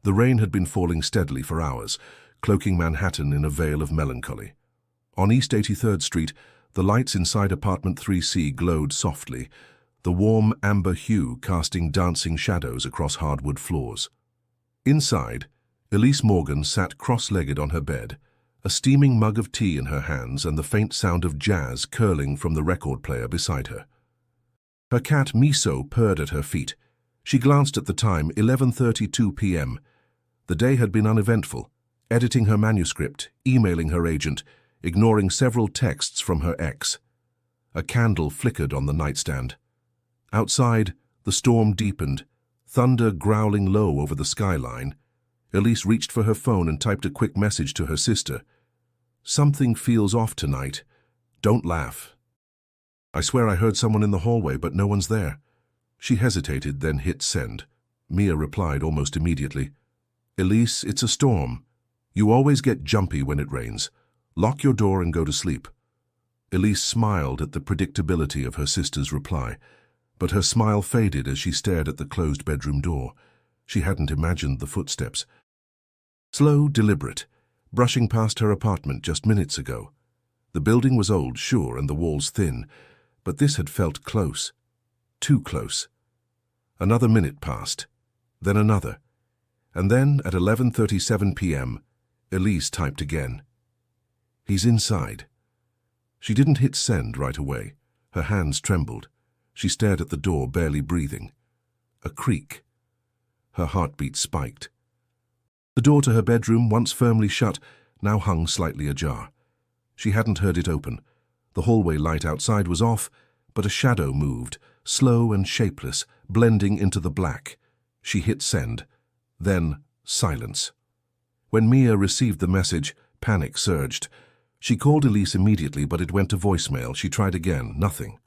The rain had been falling steadily for hours, cloaking Manhattan in a veil of melancholy. On East 83rd Street, the lights inside apartment 3C glowed softly, the warm amber hue casting dancing shadows across hardwood floors. Inside, Elise Morgan sat cross-legged on her bed, a steaming mug of tea in her hands and the faint sound of jazz curling from the record player beside her. Her cat Miso purred at her feet. She glanced at the time, 11:32 p.m. The day had been uneventful, editing her manuscript, emailing her agent, ignoring several texts from her ex. A candle flickered on the nightstand. Outside, the storm deepened, thunder growling low over the skyline. Elise reached for her phone and typed a quick message to her sister. "Something feels off tonight. Don't laugh. I swear I heard someone in the hallway, but no one's there." She hesitated, then hit send. Mia replied almost immediately. "Elise, it's a storm. You always get jumpy when it rains. Lock your door and go to sleep." Elise smiled at the predictability of her sister's reply, but her smile faded as she stared at the closed bedroom door. She hadn't imagined the footsteps. Slow, deliberate, brushing past her apartment just minutes ago. The building was old, sure, and the walls thin, but this had felt close. Too close. Another minute passed, then another, and then at 11:37 p.m., Elise typed again. "He's inside." She didn't hit send right away. Her hands trembled. She stared at the door, barely breathing. A creak. Her heartbeat spiked. The door to her bedroom, once firmly shut, now hung slightly ajar. She hadn't heard it open. The hallway light outside was off, but a shadow moved, slow and shapeless, blending into the black. She hit send. Then silence. When Mia received the message, panic surged. She called Elise immediately, but it went to voicemail. She tried again, nothing.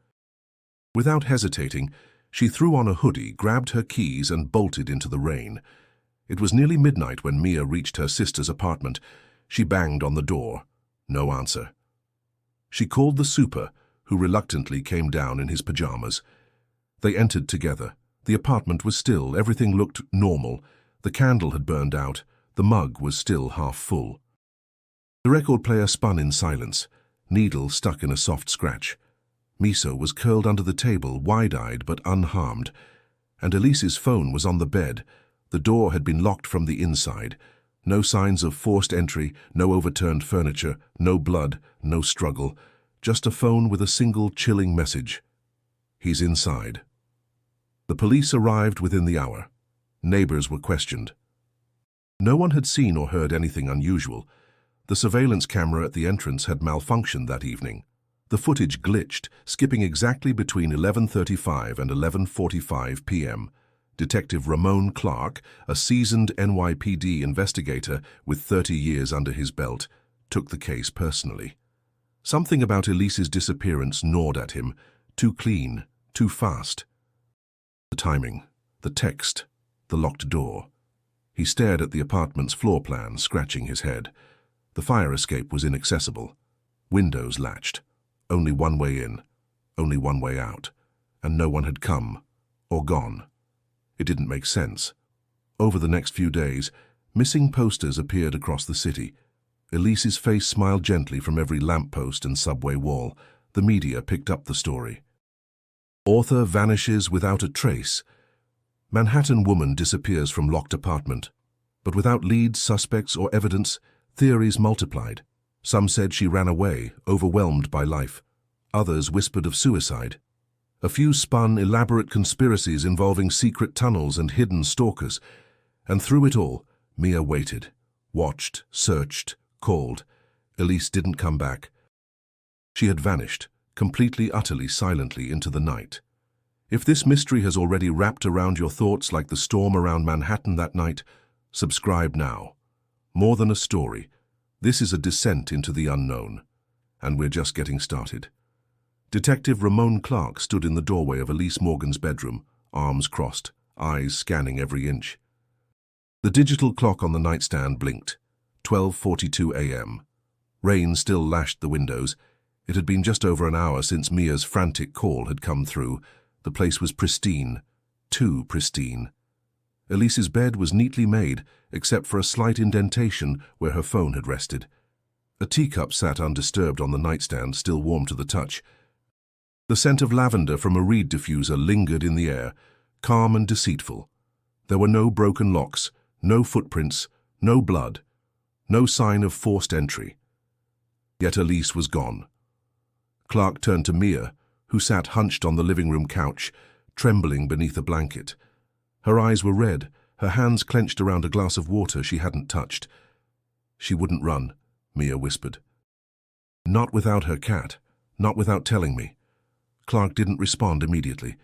Without hesitating, she threw on a hoodie, grabbed her keys, and bolted into the rain. It was nearly midnight when Mia reached her sister's apartment. She banged on the door. No answer. She called the super, who reluctantly came down in his pajamas. They entered together. The apartment was still. Everything looked normal. The candle had burned out. The mug was still half full. The record player spun in silence, needle stuck in a soft scratch. Miso was curled under the table, wide-eyed but unharmed, and Elise's phone was on the bed. The door had been locked from the inside. No signs of forced entry, no overturned furniture, no blood, no struggle. Just a phone with a single chilling message. "He's inside." The police arrived within the hour. Neighbors were questioned. No one had seen or heard anything unusual. The surveillance camera at the entrance had malfunctioned that evening. The footage glitched, skipping exactly between 11:35 and 11:45 p.m. Detective Ramon Clark, a seasoned NYPD investigator with 30 years under his belt, took the case personally. Something about Elise's disappearance gnawed at him. Too clean, too fast. The timing, the text, the locked door. He stared at the apartment's floor plan, scratching his head. The fire escape was inaccessible. Windows latched. Only one way in, only one way out. And no one had come, or gone. It didn't make sense. Over the next few days, missing posters appeared across the city. Elise's face smiled gently from every lamppost and subway wall. The media picked up the story. Author vanishes without a trace. Manhattan woman disappears from locked apartment. But without leads, suspects, or evidence, theories multiplied. Some said she ran away, overwhelmed by life. Others whispered of suicide. A few spun elaborate conspiracies involving secret tunnels and hidden stalkers. And through it all, Mia waited, watched, searched, called. Elise didn't come back. She had vanished, completely, utterly, silently into the night. If this mystery has already wrapped around your thoughts like the storm around Manhattan that night, subscribe now. More than a story, this is a descent into the unknown. And we're just getting started. Detective Ramon Clark stood in the doorway of Elise Morgan's bedroom, arms crossed, eyes scanning every inch. The digital clock on the nightstand blinked. 12:42 a.m. Rain still lashed the windows. It had been just over an hour since Mia's frantic call had come through. The place was pristine, too pristine. Elise's bed was neatly made, except for a slight indentation where her phone had rested. A teacup sat undisturbed on the nightstand, still warm to the touch. The scent of lavender from a reed diffuser lingered in the air, calm and deceitful. There were no broken locks, no footprints, no blood, no sign of forced entry. Yet Elise was gone. Clark turned to Mia, who sat hunched on the living room couch, trembling beneath a blanket. Her eyes were red, her hands clenched around a glass of water she hadn't touched. "She wouldn't run," Mia whispered. "Not without her cat, not without telling me." Clark didn't respond immediately.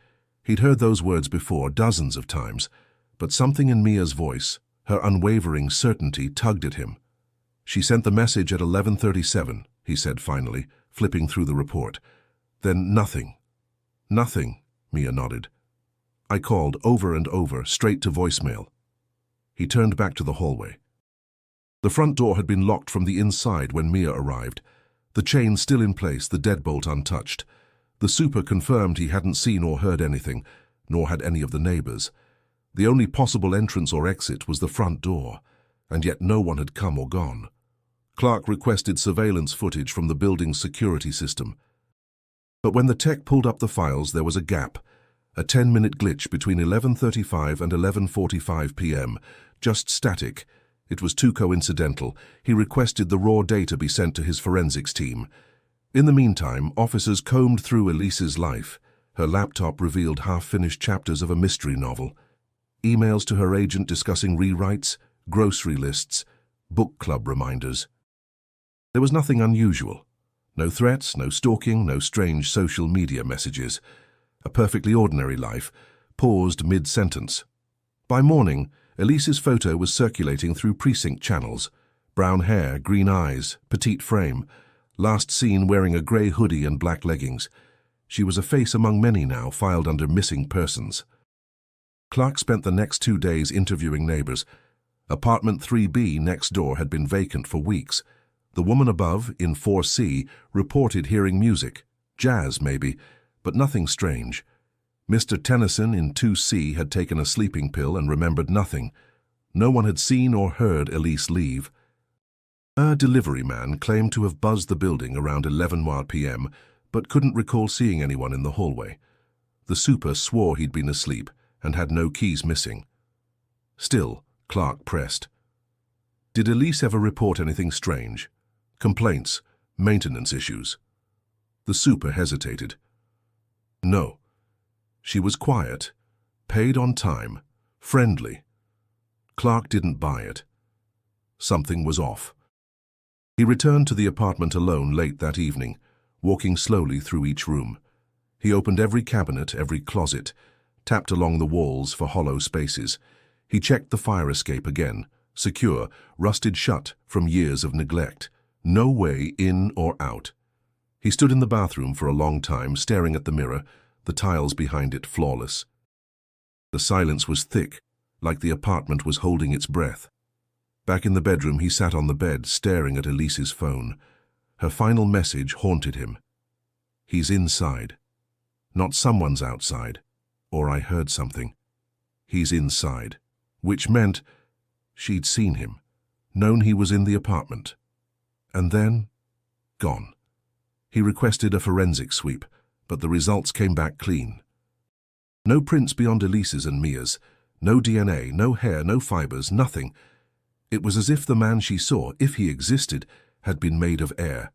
He'd heard those words before, dozens of times, but something in Mia's voice, her unwavering certainty, tugged at him. "She sent the message at 11:37, he said finally, flipping through the report. "Then nothing." "Nothing," Mia nodded. "I called over and over, straight to voicemail." He turned back to the hallway. The front door had been locked from the inside when Mia arrived, the chain still in place, the deadbolt untouched. The super confirmed he hadn't seen or heard anything, nor had any of the neighbors. The only possible entrance or exit was the front door, and yet no one had come or gone. Clark requested surveillance footage from the building's security system. But when the tech pulled up the files, there was a gap, a 10-minute glitch between 11:35 and 11:45 p.m., just static. It was too coincidental. He requested the raw data be sent to his forensics team. In the meantime, officers combed through Elise's life. Her laptop revealed half-finished chapters of a mystery novel. Emails to her agent discussing rewrites, grocery lists, book club reminders. There was nothing unusual. No threats, no stalking, no strange social media messages. A perfectly ordinary life, paused mid-sentence. By morning, Elise's photo was circulating through precinct channels. Brown hair, green eyes, petite frame. Last seen wearing a grey hoodie and black leggings. She was a face among many now, filed under missing persons. Clark spent the next 2 days interviewing neighbors. Apartment 3B next door had been vacant for weeks. The woman above, in 4C, reported hearing music, jazz maybe, but nothing strange. Mr. Tennyson in 2C had taken a sleeping pill and remembered nothing. No one had seen or heard Elise leave. A delivery man claimed to have buzzed the building around 11 p.m., but couldn't recall seeing anyone in the hallway. The super swore he'd been asleep and had no keys missing. Still, Clark pressed. "Did Elise ever report anything strange? Complaints, maintenance issues?" The super hesitated. "No. She was quiet, paid on time, friendly." Clark didn't buy it. Something was off. He returned to the apartment alone late that evening, walking slowly through each room. He opened every cabinet, every closet, tapped along the walls for hollow spaces. He checked the fire escape again, secure, rusted shut from years of neglect. No way in or out. He stood in the bathroom for a long time, staring at the mirror, the tiles behind it flawless. The silence was thick, like the apartment was holding its breath. Back in the bedroom, he sat on the bed, staring at Elise's phone. Her final message haunted him. "He's inside. Not someone's outside. Or I heard something. He's inside." Which meant she'd seen him, known he was in the apartment. And then, gone. He requested a forensic sweep, but the results came back clean. No prints beyond Elise's and Mia's. No DNA, no hair, no fibers, nothing. It was as if the man she saw, if he existed, had been made of air.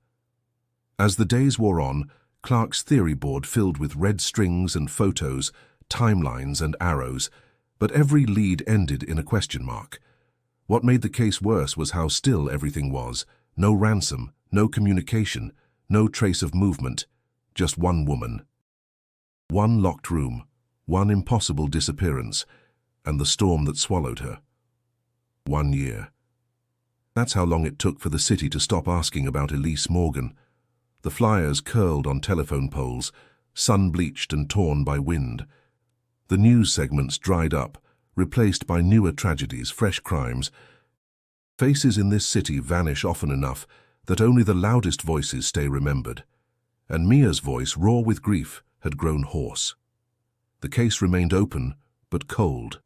As the days wore on, Clark's theory board filled with red strings and photos, timelines and arrows, but every lead ended in a question mark. What made the case worse was how still everything was. No ransom, no communication, no trace of movement, just one woman. One locked room, one impossible disappearance, and the storm that swallowed her. 1 year. That's how long it took for the city to stop asking about Elise Morgan. The flyers curled on telephone poles, sun-bleached and torn by wind. The news segments dried up, replaced by newer tragedies, fresh crimes. Faces in this city vanish often enough that only the loudest voices stay remembered. And Mia's voice, raw with grief, had grown hoarse. The case remained open, but cold.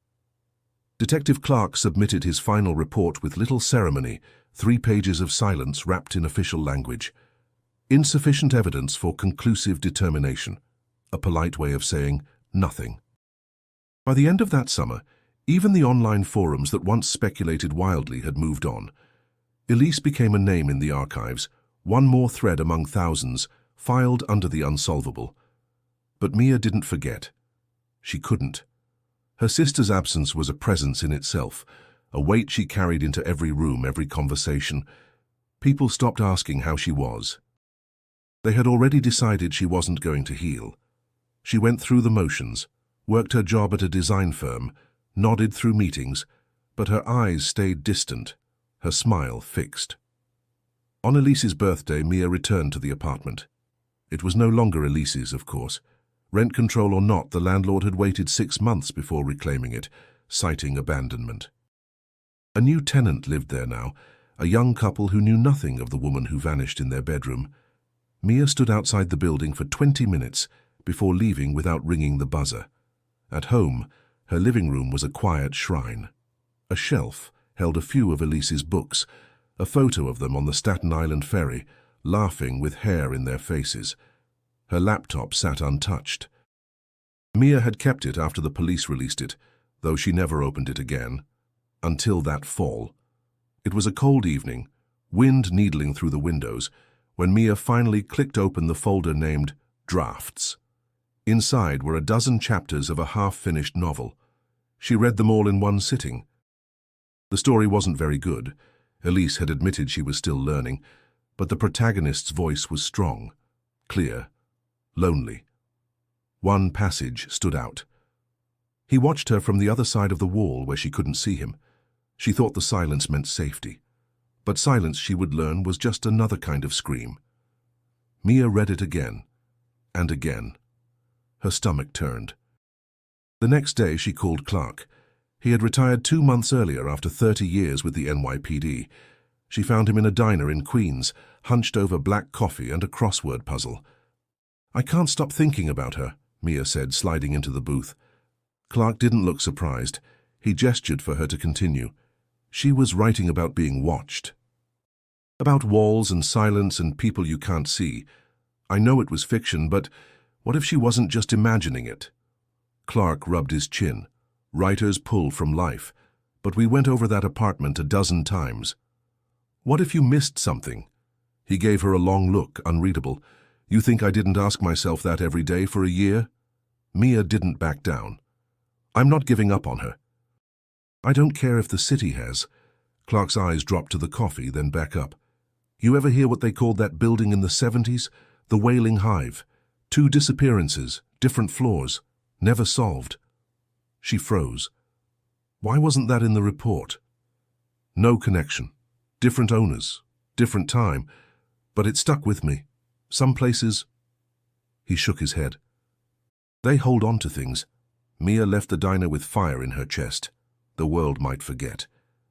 Detective Clark submitted his final report with little ceremony, 3 pages of silence wrapped in official language. Insufficient evidence for conclusive determination. A polite way of saying nothing. By the end of that summer, even the online forums that once speculated wildly had moved on. Elise became a name in the archives, one more thread among thousands, filed under the unsolvable. But Mia didn't forget. She couldn't. Her sister's absence was a presence in itself, a weight she carried into every room, every conversation. People stopped asking how she was. They had already decided she wasn't going to heal. She went through the motions, worked her job at a design firm, nodded through meetings, but her eyes stayed distant, her smile fixed. On Elise's birthday, Mia returned to the apartment. It was no longer Elise's, of course. Rent control or not, the landlord had waited 6 months before reclaiming it, citing abandonment. A new tenant lived there now, a young couple who knew nothing of the woman who vanished in their bedroom. Mia stood outside the building for 20 minutes before leaving without ringing the buzzer. At home, her living room was a quiet shrine. A shelf held a few of Elise's books, a photo of them on the Staten Island ferry, laughing with hair in their faces. Her laptop sat untouched. Mia had kept it after the police released it, though she never opened it again. Until that fall. It was a cold evening, wind needling through the windows, when Mia finally clicked open the folder named Drafts. Inside were a dozen chapters of a half-finished novel. She read them all in one sitting. The story wasn't very good. Elise had admitted she was still learning, but the protagonist's voice was strong, clear, lonely. One passage stood out. He watched her from the other side of the wall where she couldn't see him. She thought the silence meant safety. But silence, she would learn, was just another kind of scream. Mia read it again, and again. Her stomach turned. The next day she called Clark. He had retired 2 months earlier after 30 years with the NYPD. She found him in a diner in Queens, hunched over black coffee and a crossword puzzle. "I can't stop thinking about her," Mia said, sliding into the booth. Clark didn't look surprised. He gestured for her to continue. She was writing about being watched. About walls and silence and people you can't see. I know it was fiction, but what if she wasn't just imagining it? Clark rubbed his chin. Writers pull from life. But we went over that apartment a dozen times. What if you missed something? He gave her a long look, unreadable. You think I didn't ask myself that every day for a year? Mia didn't back down. I'm not giving up on her. I don't care if the city has. Clark's eyes dropped to the coffee, then back up. You ever hear what they called that building in the 70s? The Wailing Hive. 2 disappearances, different floors, never solved. She froze. Why wasn't that in the report? No connection. Different owners, different time. But it stuck with me. Some places... He shook his head. They hold on to things. Mia left the diner with fire in her chest. The world might forget.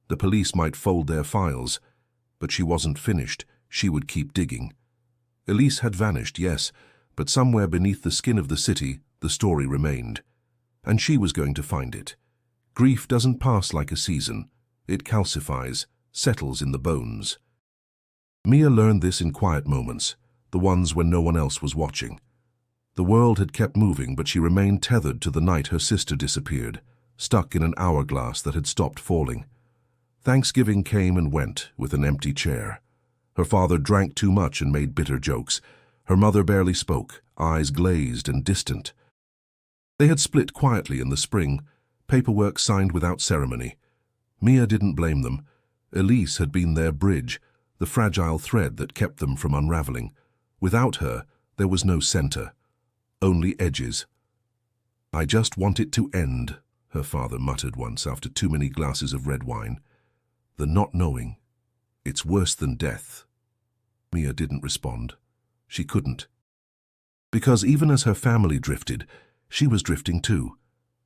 The police might fold their files. But she wasn't finished. She would keep digging. Elise had vanished, yes, but somewhere beneath the skin of the city, the story remained. And she was going to find it. Grief doesn't pass like a season. It calcifies, settles in the bones. Mia learned this in quiet moments, the ones when no one else was watching. The world had kept moving, but she remained tethered to the night her sister disappeared, stuck in an hourglass that had stopped falling. Thanksgiving came and went with an empty chair. Her father drank too much and made bitter jokes. Her mother barely spoke, eyes glazed and distant. They had split quietly in the spring, paperwork signed without ceremony. Mia didn't blame them. Elise had been their bridge, the fragile thread that kept them from unraveling. Without her, there was no center, only edges. I just want it to end, her father muttered once after too many glasses of red wine. The not knowing. It's worse than death. Mia didn't respond. She couldn't. Because even as her family drifted, she was drifting too,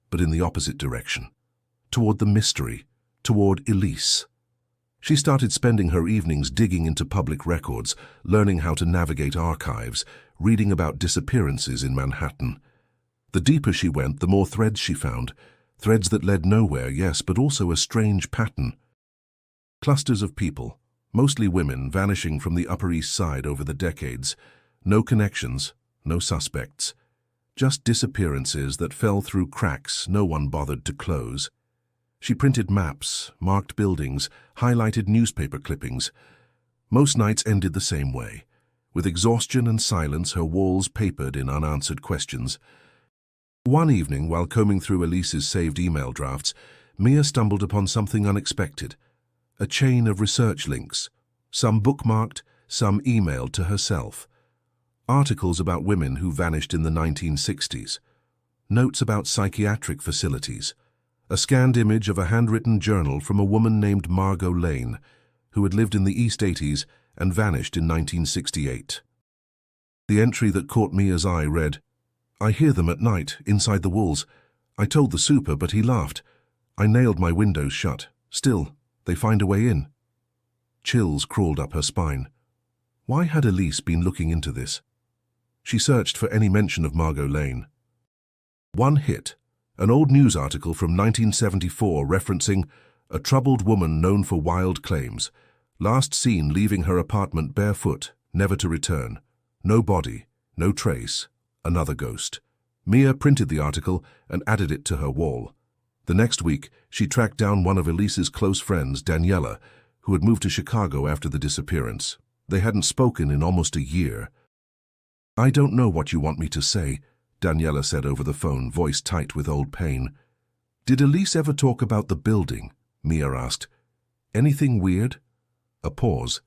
but in the opposite direction. Toward the mystery, toward Elise. She started spending her evenings digging into public records, learning how to navigate archives, reading about disappearances in Manhattan. The deeper she went, the more threads she found, Threads that led nowhere, yes, but also a strange pattern. Clusters of people, mostly women, vanishing from the Upper East Side over the decades. No connections, no suspects. Just disappearances that fell through cracks no one bothered to close. She printed maps, marked buildings, highlighted newspaper clippings. Most nights ended the same way. With exhaustion and silence, her walls papered in unanswered questions. One evening, while combing through Elise's saved email drafts, Mia stumbled upon something unexpected. A chain of research links, some bookmarked, some emailed to herself. Articles about women who vanished in the 1960s. Notes about psychiatric facilities. A scanned image of a handwritten journal from a woman named Margot Lane, who had lived in the East 80s and vanished in 1968. The entry that caught Mia's eye read, "I hear them at night, inside the walls. I told the super, but he laughed. I nailed my windows shut. Still, they find a way in." Chills crawled up her spine. Why had Elise been looking into this? She searched for any mention of Margot Lane. One hit, an old news article from 1974 referencing a troubled woman known for wild claims, last seen leaving her apartment barefoot, never to return. No body, no trace, another ghost. Mia printed the article and added it to her wall. The next week, she tracked down one of Elise's close friends, Daniela, who had moved to Chicago after the disappearance. They hadn't spoken in almost a year. "I don't know what you want me to say," Daniela said over the phone, voice tight with old pain. "Did Elise ever talk about the building?" Mia asked. "Anything weird?" A pause.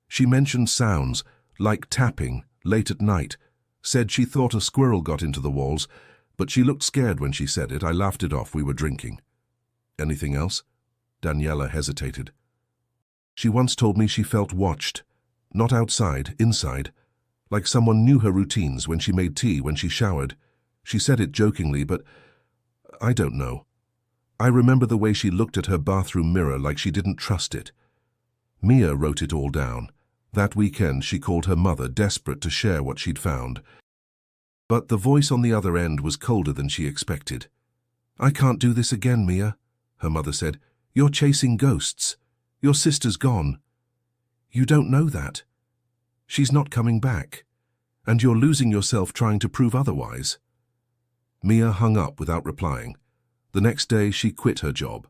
"She mentioned sounds, like tapping, late at night. Said she thought a squirrel got into the walls, but she looked scared when she said it. I laughed it off. We were drinking." "Anything else?" Daniela hesitated. "She once told me she felt watched. Not outside, inside. Like someone knew her routines, when she made tea, when she showered. She said it jokingly, but I don't know. I remember the way she looked at her bathroom mirror like she didn't trust it." Mia wrote it all down. That weekend she called her mother, desperate to share what she'd found. But the voice on the other end was colder than she expected. "I can't do this again, Mia," her mother said. "You're chasing ghosts. Your sister's gone. You don't know that. She's not coming back. And you're losing yourself trying to prove otherwise." Mia hung up without replying. The next day she quit her job.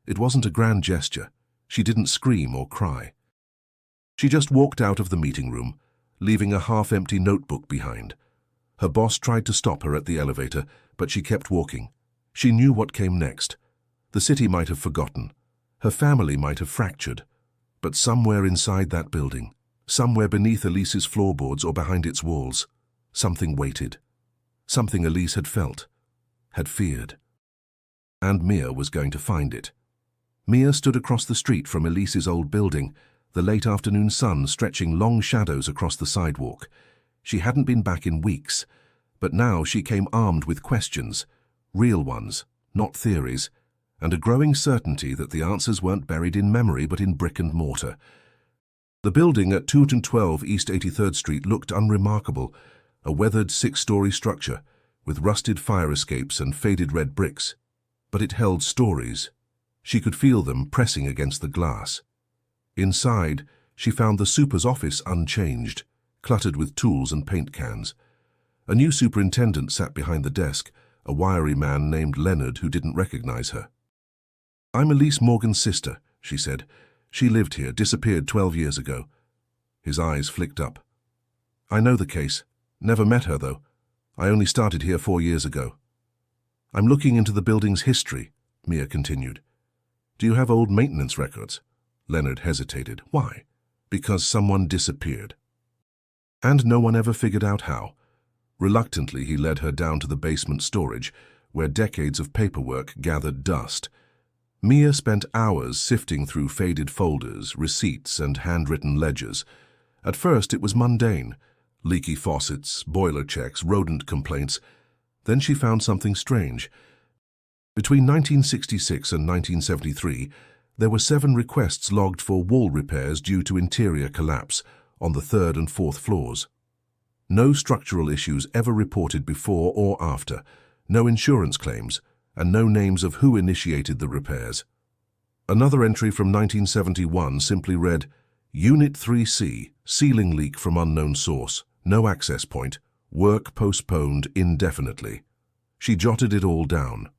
It wasn't a grand gesture. She didn't scream or cry. She just walked out of the meeting room, leaving a half-empty notebook behind. Her boss tried to stop her at the elevator, but she kept walking. She knew what came next. The city might have forgotten. Her family might have fractured. But somewhere inside that building, somewhere beneath Elise's floorboards or behind its walls, something waited. Something Elise had felt, had feared. And Mia was going to find it. Mia stood across the street from Elise's old building, the late afternoon sun stretching long shadows across the sidewalk. She hadn't been back in weeks, but now she came armed with questions, real ones, not theories, and a growing certainty that the answers weren't buried in memory but in brick and mortar. The building at 212 East 83rd Street looked unremarkable, a weathered 6-story structure with rusted fire escapes and faded red bricks. But it held stories. She could feel them pressing against the glass. Inside, she found the super's office unchanged, cluttered with tools and paint cans. A new superintendent sat behind the desk, a wiry man named Leonard who didn't recognize her. "I'm Elise Morgan's sister," she said. "She lived here, disappeared 12 years ago." His eyes flicked up. "I know the case. Never met her, though. I only started here 4 years ago." "I'm looking into the building's history," Mia continued. "Do you have old maintenance records?" Leonard hesitated. "Why?" "Because someone disappeared. And no one ever figured out how." Reluctantly, he led her down to the basement storage, where decades of paperwork gathered dust. Mia spent hours sifting through faded folders, receipts, and handwritten ledgers. At first, it was mundane. Leaky faucets, boiler checks, rodent complaints. Then she found something strange. Between 1966 and 1973, there were 7 requests logged for wall repairs due to interior collapse on the 3rd and 4th floors. No structural issues ever reported before or after. No insurance claims. and no names of who initiated the repairs. Another entry from 1971 simply read, Unit 3C, ceiling leak from unknown source, no access point, work postponed indefinitely. She jotted it all down.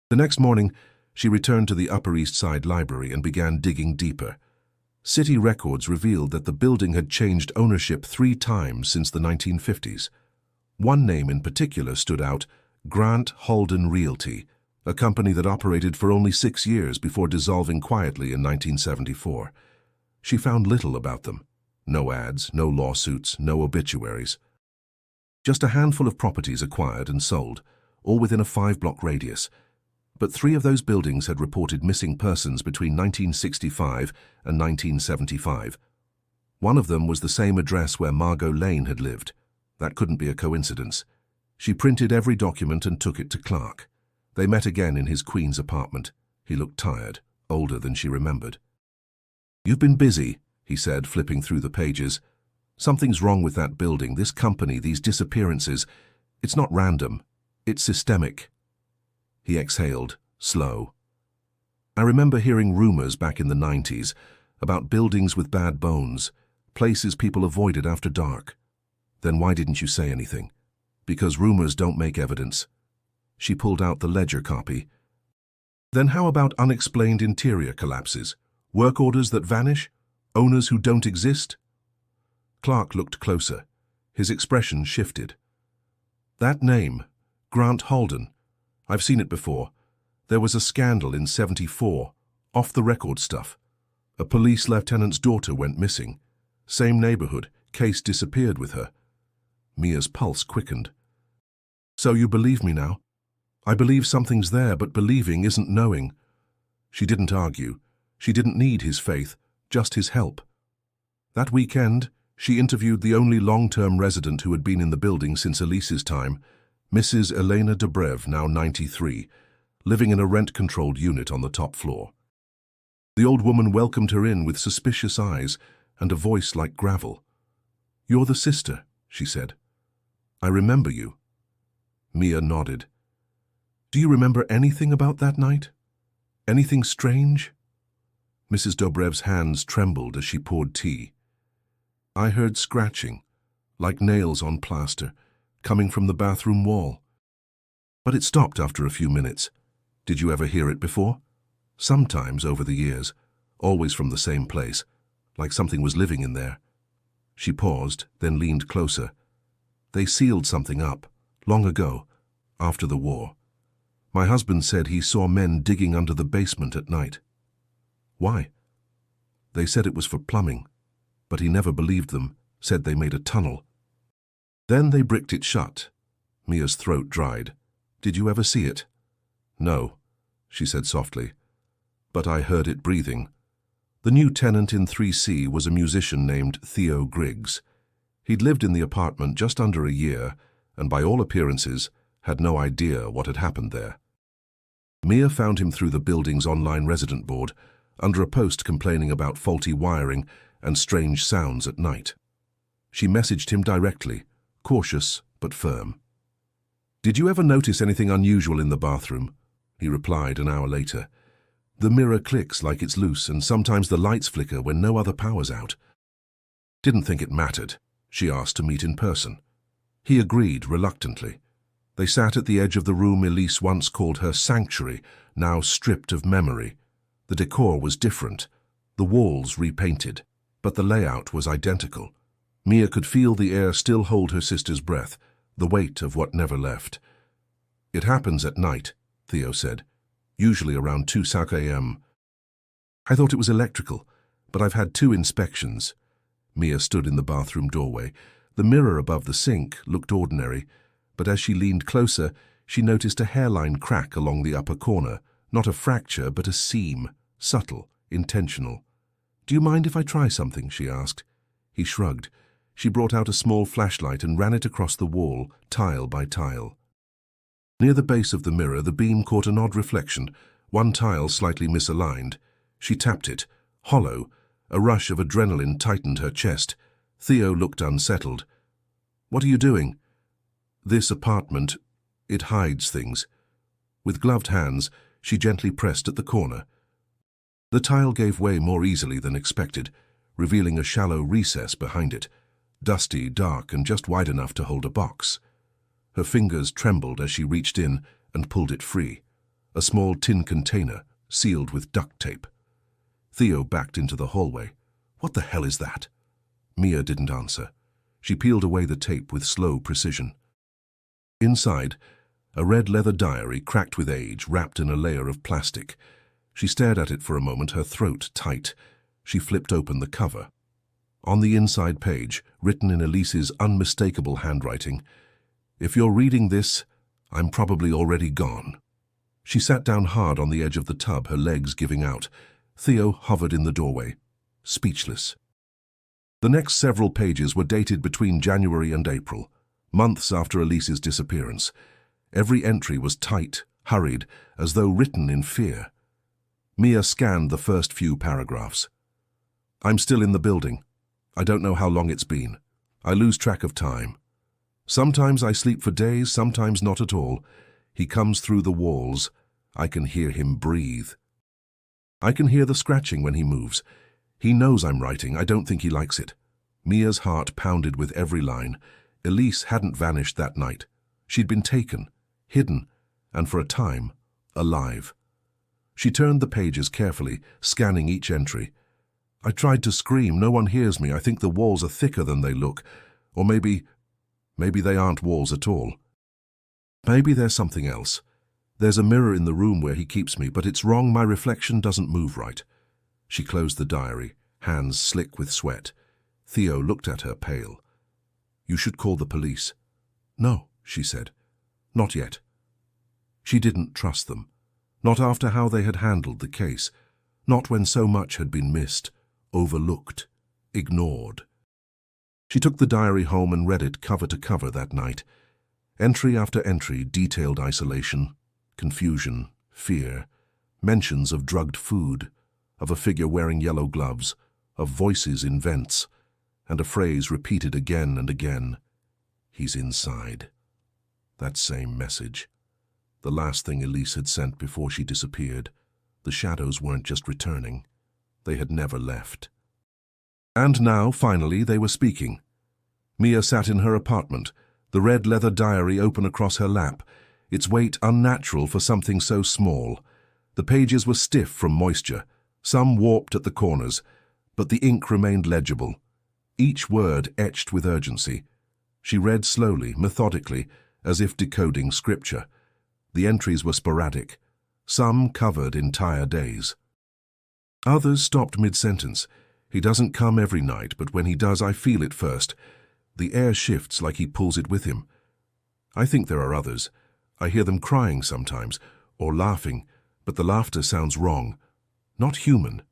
The next morning, she returned to the Upper East Side Library and began digging deeper. City records revealed that the building had changed ownership 3 times since the 1950s. One name in particular stood out, Grant Halden Realty, a company that operated for only 6 years before dissolving quietly in 1974. She found little about them. No ads, no lawsuits, no obituaries. Just a handful of properties acquired and sold, all within a 5-block radius. But 3 of those buildings had reported missing persons between 1965 and 1975. One of them was the same address where Margot Lane had lived. That couldn't be a coincidence. She printed every document and took it to Clark. They met again in his Queens apartment. He looked tired, older than she remembered. "You've been busy," he said, flipping through the pages. "Something's wrong with that building, this company, these disappearances. It's not random. It's systemic." He exhaled, slow. "I remember hearing rumors back in the 90s about buildings with bad bones, places people avoided after dark. Then why didn't you say anything?" "Because rumors don't make evidence." She pulled out the ledger copy. "Then how about unexplained interior collapses? Work orders that vanish? Owners who don't exist?" Clark looked closer. His expression shifted. "That name, Grant Halden. I've seen it before. There was a scandal in '74, off-the-record stuff. A police lieutenant's daughter went missing. Same neighborhood, case disappeared with her." Mia's pulse quickened. "So you believe me now?" "I believe something's there, but believing isn't knowing." She didn't argue. She didn't need his faith, just his help. That weekend, she interviewed the only long-term resident who had been in the building since Elise's time, Mrs. Elena Dobrev, now 93, living in a rent-controlled unit on the top floor. The old woman welcomed her in with suspicious eyes and a voice like gravel. "You're the sister," she said. "I remember you." Mia nodded. "Do you remember anything about that night? Anything strange?" Mrs. Dobrev's hands trembled as she poured tea. "I heard scratching, like nails on plaster, coming from the bathroom wall. But it stopped after a few minutes. Did you ever hear it before?" "Sometimes over the years, always from the same place, like something was living in there." She paused, then leaned closer. "They sealed something up, long ago, after the war. My husband said he saw men digging under the basement at night." "Why?" "They said it was for plumbing, but he never believed them, said they made a tunnel. Then they bricked it shut." Mia's throat dried. "Did you ever see it?" "No," she said softly, "but I heard it breathing." The new tenant in 3C was a musician named Theo Griggs. He'd lived in the apartment just under a year, and by all appearances, had no idea what had happened there. Mia found him through the building's online resident board, under a post complaining about faulty wiring and strange sounds at night. She messaged him directly, cautious but firm. "Did you ever notice anything unusual in the bathroom?" He replied an hour later. "The mirror clicks like it's loose, and sometimes the lights flicker when no other power's out." "Didn't think it mattered." She asked to meet in person. He agreed reluctantly. They sat at the edge of the room Elise once called her sanctuary, now stripped of memory. The decor was different, the walls repainted, but the layout was identical. Mia could feel the air still hold her sister's breath, the weight of what never left. "It happens at night," Theo said, "usually around 2 a.m. I thought it was electrical, but I've had 2 inspections." Mia stood in the bathroom doorway. The mirror above the sink looked ordinary, but as she leaned closer, she noticed a hairline crack along the upper corner, not a fracture, but a seam, subtle, intentional. "Do you mind if I try something?" she asked. He shrugged. She brought out a small flashlight and ran it across the wall, tile by tile. Near the base of the mirror, the beam caught an odd reflection, one tile slightly misaligned. She tapped it, hollow. A rush of adrenaline tightened her chest. Theo looked unsettled. "What are you doing?" "This apartment, it hides things." With gloved hands, she gently pressed at the corner. The tile gave way more easily than expected, revealing a shallow recess behind it, dusty, dark, and just wide enough to hold a box. Her fingers trembled as she reached in and pulled it free, a small tin container sealed with duct tape. Theo backed into the hallway. "What the hell is that?" Mia didn't answer. She peeled away the tape with slow precision. Inside, a red leather diary cracked with age, wrapped in a layer of plastic. She stared at it for a moment, her throat tight. She flipped open the cover. On the inside page, written in Elise's unmistakable handwriting, "If you're reading this, I'm probably already gone." She sat down hard on the edge of the tub, her legs giving out. Theo hovered in the doorway, speechless. The next several pages were dated between January and April, months after Elise's disappearance. Every entry was tight, hurried, as though written in fear. Mia scanned the first few paragraphs. "I'm still in the building. I don't know how long it's been. I lose track of time. Sometimes I sleep for days, sometimes not at all. He comes through the walls. I can hear him breathe. I can hear the scratching when he moves. He knows I'm writing. I don't think he likes it." Mia's heart pounded with every line. Elise hadn't vanished that night. She'd been taken, hidden, and for a time, alive. She turned the pages carefully, scanning each entry. "I tried to scream. No one hears me. I think the walls are thicker than they look. Or maybe they aren't walls at all. Maybe there's something else. There's a mirror in the room where he keeps me, but it's wrong. My reflection doesn't move right." She closed the diary, hands slick with sweat. Theo looked at her, pale. "You should call the police." "No," she said. "Not yet." She didn't trust them. Not after how they had handled the case. Not when so much had been missed, overlooked, ignored. She took the diary home and read it cover to cover that night. Entry after entry detailed isolation, confusion, fear, mentions of drugged food, of a figure wearing yellow gloves, of voices in vents, and a phrase repeated again and again. "He's inside." That same message. The last thing Elise had sent before she disappeared. The shadows weren't just returning. They had never left. And now, finally, they were speaking. Mia sat in her apartment, the red leather diary open across her lap, its weight unnatural for something so small. The pages were stiff from moisture, some warped at the corners, but the ink remained legible, each word etched with urgency. She read slowly, methodically, as if decoding scripture. The entries were sporadic. Some covered entire days. Others stopped mid-sentence. "He doesn't come every night, but when he does, I feel it first. The air shifts like he pulls it with him. I think there are others. I hear them crying sometimes, or laughing, but the laughter sounds wrong. Not human.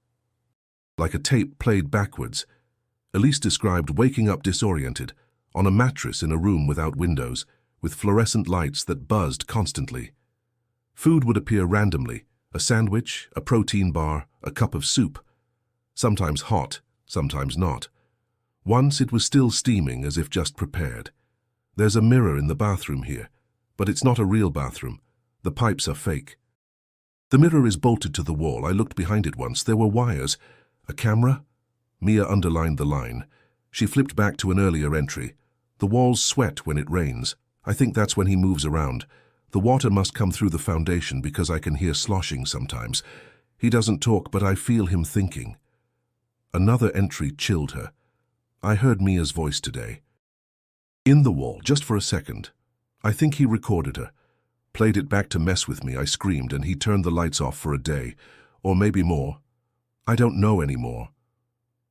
Like a tape played backwards." Elise described waking up disoriented, on a mattress in a room without windows, with fluorescent lights that buzzed constantly. Food would appear randomly, a sandwich, a protein bar, a cup of soup. Sometimes hot, sometimes not. Once it was still steaming, as if just prepared. "There's a mirror in the bathroom here, but it's not a real bathroom. The pipes are fake. The mirror is bolted to the wall. I looked behind it once. There were wires. A camera?" Mia underlined the line. She flipped back to an earlier entry. "The walls sweat when it rains. I think that's when he moves around. The water must come through the foundation because I can hear sloshing sometimes. He doesn't talk, but I feel him thinking." Another entry chilled her. "I heard Mia's voice today. In the wall, just for a second. I think he recorded her. Played it back to mess with me. I screamed, and he turned the lights off for a day. Or maybe more. I don't know anymore."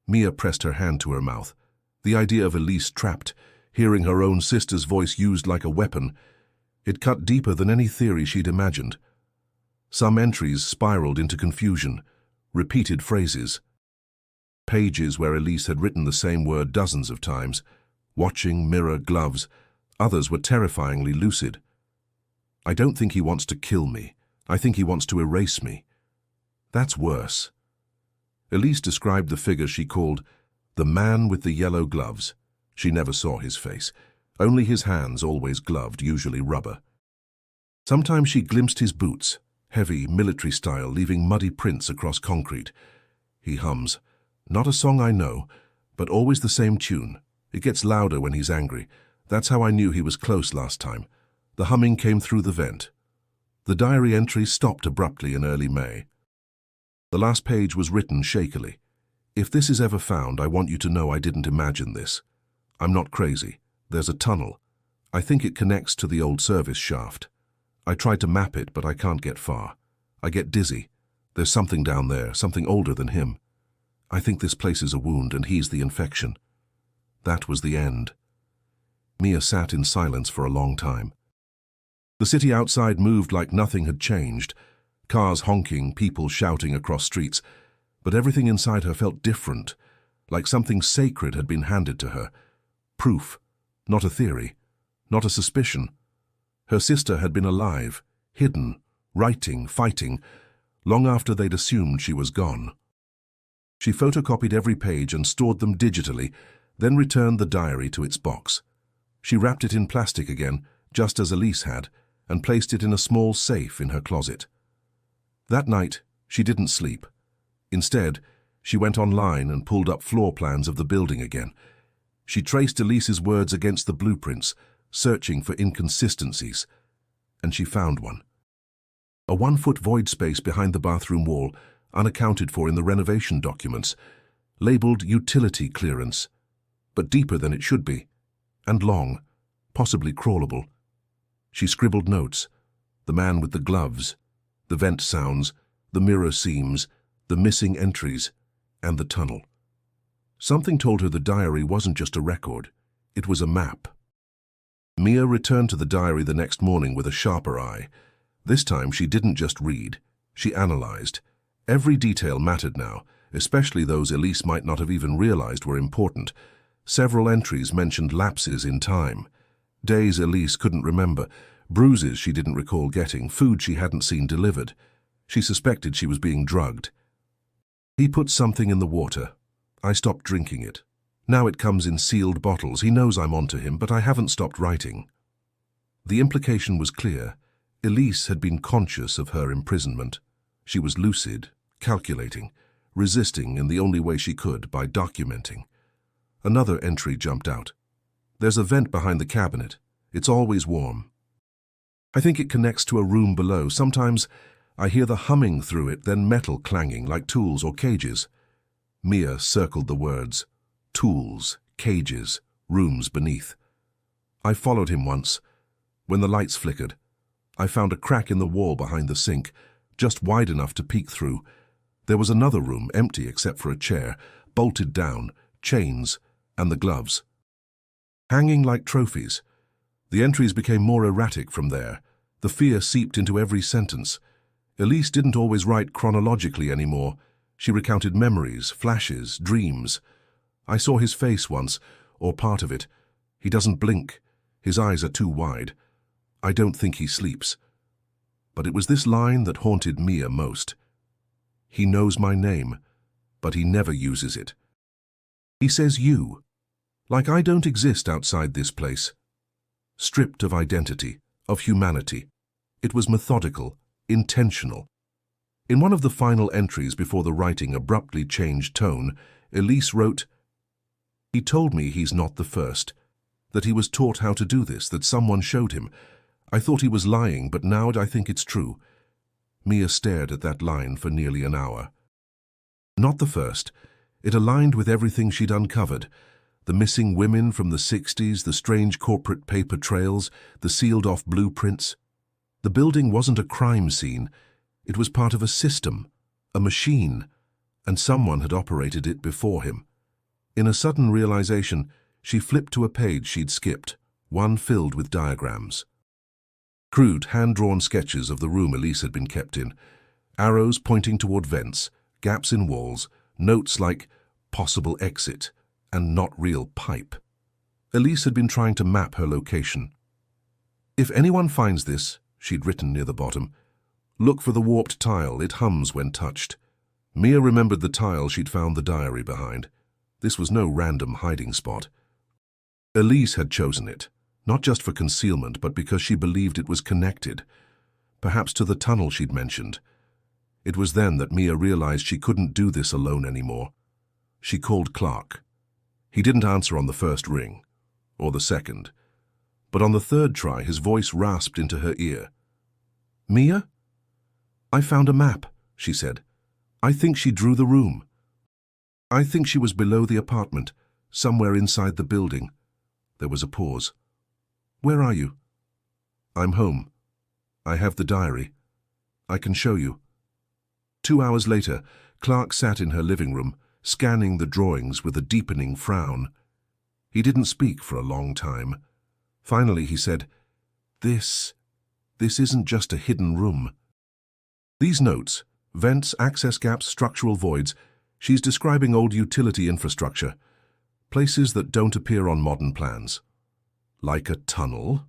Mia pressed her hand to her mouth. The idea of Elise trapped, hearing her own sister's voice used like a weapon, it cut deeper than any theory she'd imagined. Some entries spiraled into confusion, repeated phrases. Pages where Elise had written the same word dozens of times. Watching, mirror, gloves. Others were terrifyingly lucid. "I don't think he wants to kill me. I think he wants to erase me." That's worse. Elise described the figure she called the man with the yellow gloves. She never saw his face. Only his hands, always gloved, usually rubber. Sometimes she glimpsed his boots, heavy, military style, leaving muddy prints across concrete. He hums. Not a song I know, but always the same tune. It gets louder when he's angry. That's how I knew he was close last time. The humming came through the vent. The diary entry stopped abruptly in early May. The last page was written shakily. If this is ever found, I want you to know I didn't imagine this. I'm not crazy. There's a tunnel. I think it connects to the old service shaft. I tried to map it, but I can't get far. I get dizzy. There's something down there, something older than him. I think this place is a wound and he's the infection. That was the end. Mia sat in silence for a long time. The city outside moved like nothing had changed. Cars honking, people shouting across streets. But everything inside her felt different, like something sacred had been handed to her. Proof, not a theory, not a suspicion. Her sister had been alive, hidden, writing, fighting, long after they'd assumed she was gone. She photocopied every page and stored them digitally, then returned the diary to its box. She wrapped it in plastic again, just as Elise had, and placed it in a small safe in her closet. That night, she didn't sleep. Instead, she went online and pulled up floor plans of the building again. She traced Elise's words against the blueprints, searching for inconsistencies, and she found one. A 1-foot void space behind the bathroom wall, unaccounted for in the renovation documents, labeled utility clearance, but deeper than it should be, and long, possibly crawlable. She scribbled notes: the man with the gloves, the vent sounds, the mirror seams, the missing entries, and the tunnel. Something told her the diary wasn't just a record, it was a map. Mia returned to the diary the next morning with a sharper eye. This time she didn't just read, she analyzed. Every detail mattered now, especially those Elise might not have even realized were important. Several entries mentioned lapses in time. Days Elise couldn't remember, bruises she didn't recall getting, food she hadn't seen delivered. She suspected she was being drugged. He put something in the water. I stopped drinking it. Now it comes in sealed bottles. He knows I'm onto him, but I haven't stopped writing. The implication was clear. Elise had been conscious of her imprisonment. She was lucid, calculating, resisting in the only way she could, by documenting. Another entry jumped out. There's a vent behind the cabinet. It's always warm. I think it connects to a room below. Sometimes I hear the humming through it, then metal clanging like tools or cages. Mia circled the words. Tools, cages, rooms beneath. I followed him once. When the lights flickered, I found a crack in the wall behind the sink, just wide enough to peek through. There was another room, empty except for a chair, bolted down, chains, and the gloves. Hanging like trophies. The entries became more erratic from there. The fear seeped into every sentence. Elise didn't always write chronologically anymore. She recounted memories, flashes, dreams. I saw his face once, or part of it. He doesn't blink. His eyes are too wide. I don't think he sleeps. But it was this line that haunted Mia most. He knows my name, but he never uses it. He says you, like I don't exist outside this place. Stripped of identity, of humanity. It was methodical, intentional. In one of the final entries before the writing abruptly changed tone, Elise wrote, "He told me he's not the first, that he was taught how to do this, that someone showed him. I thought he was lying, but now I think it's true." Mia stared at that line for nearly an hour. Not the first. It aligned with everything she'd uncovered. The missing women from the 60s, the strange corporate paper trails, the sealed-off blueprints. The building wasn't a crime scene. It was part of a system, a machine, and someone had operated it before him. In a sudden realization, she flipped to a page she'd skipped, one filled with diagrams. Crude, hand-drawn sketches of the room Elise had been kept in. Arrows pointing toward vents, gaps in walls, notes like possible exit and not real pipe. Elise had been trying to map her location. "If anyone finds this," she'd written near the bottom, "look for the warped tile. It hums when touched." Mia remembered the tile she'd found the diary behind. This was no random hiding spot. Elise had chosen it, not just for concealment, but because she believed it was connected. perhaps to the tunnel she'd mentioned. It was then that Mia realized she couldn't do this alone anymore. She called Clark. He didn't answer on the first ring, or the second, but on the third try his voice rasped into her ear. "Mia? I found a map," she said. "I think she drew the room. I think she was below the apartment, somewhere inside the building." There was a pause. "Where are you?" "I'm home. I have the diary. I can show you." 2 hours later, Clark sat in her living room, scanning the drawings with a deepening frown. He didn't speak for a long time. Finally he said, This isn't just a hidden room. These notes, vents, access gaps, structural voids, she's describing old utility infrastructure, places that don't appear on modern plans." "Like a tunnel?"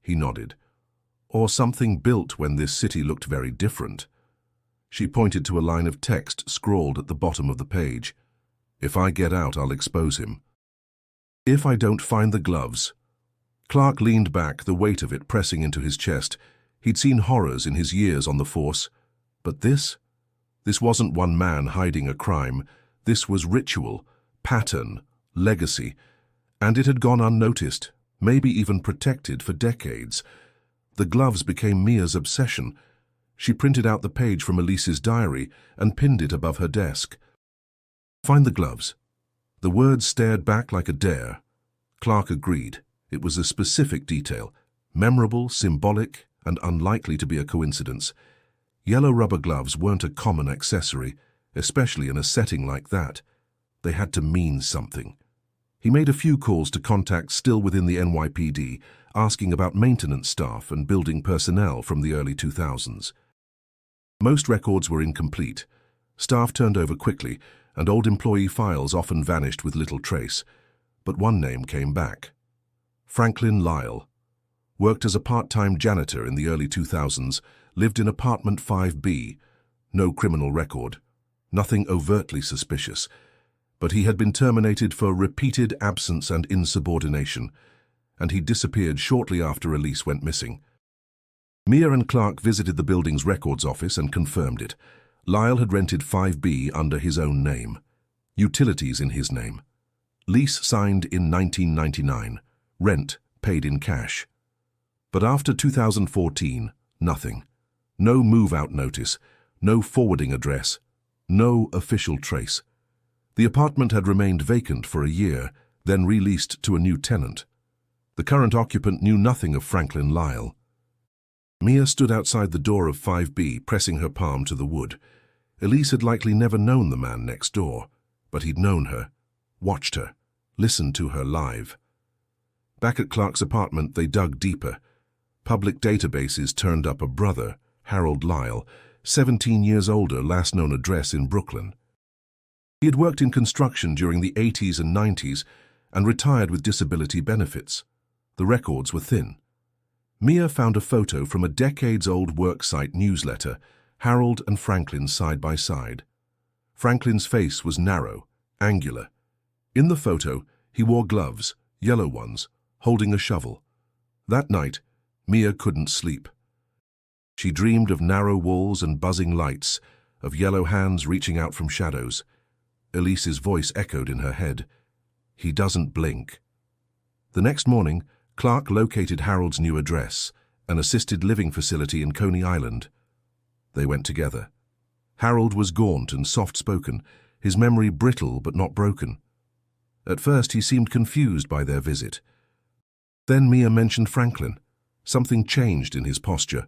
He nodded. "Or something built when this city looked very different." She pointed to a line of text scrawled at the bottom of the page. "If I get out, I'll expose him. If I don't find the gloves." Clark leaned back, the weight of it pressing into his chest. He'd seen horrors in his years on the force. But this wasn't one man hiding a crime. This was ritual, pattern, legacy. And it had gone unnoticed, maybe even protected for decades. The gloves became Mia's obsession. She printed out the page from Elise's diary and pinned it above her desk. "Find the gloves." The words stared back like a dare. Clark agreed. It was a specific detail, memorable, symbolic, and unlikely to be a coincidence. Yellow rubber gloves weren't a common accessory, especially in a setting like that. They had to mean something. He made a few calls to contacts still within the NYPD, asking about maintenance staff and building personnel from the early 2000s. Most records were incomplete. Staff turned over quickly, and old employee files often vanished with little trace. But one name came back. Franklin Lyle. Worked as a part-time janitor in the early 2000s, lived in apartment 5B. No criminal record. Nothing overtly suspicious. But he had been terminated for repeated absence and insubordination, and he disappeared shortly after Elise went missing. Mia and Clark visited the building's records office and confirmed it. Lyle had rented 5B under his own name. Utilities in his name. Lease signed in 1999. Rent paid in cash. But after 2014, nothing. No move-out notice, no forwarding address, no official trace. The apartment had remained vacant for a year, then released to a new tenant. The current occupant knew nothing of Franklin Lyle. Mia stood outside the door of 5B, pressing her palm to the wood. Elise had likely never known the man next door, but he'd known her, watched her, listened to her live. Back at Clark's apartment, they dug deeper. Public databases turned up a brother, Harold Lyle, 17 years older, last known address in Brooklyn. He had worked in construction during the 80s and 90s and retired with disability benefits. The records were thin. Mia found a photo from a decades-old worksite newsletter, Harold and Franklin side by side. Franklin's face was narrow, angular. In the photo, he wore gloves, yellow ones, holding a shovel. That night, Mia couldn't sleep. She dreamed of narrow walls and buzzing lights, of yellow hands reaching out from shadows. Elise's voice echoed in her head. "He doesn't blink." The next morning, Clark located Harold's new address, an assisted living facility in Coney Island. They went together. Harold was gaunt and soft-spoken, his memory brittle but not broken. At first he seemed confused by their visit. Then Mia mentioned Franklin. Something changed in his posture.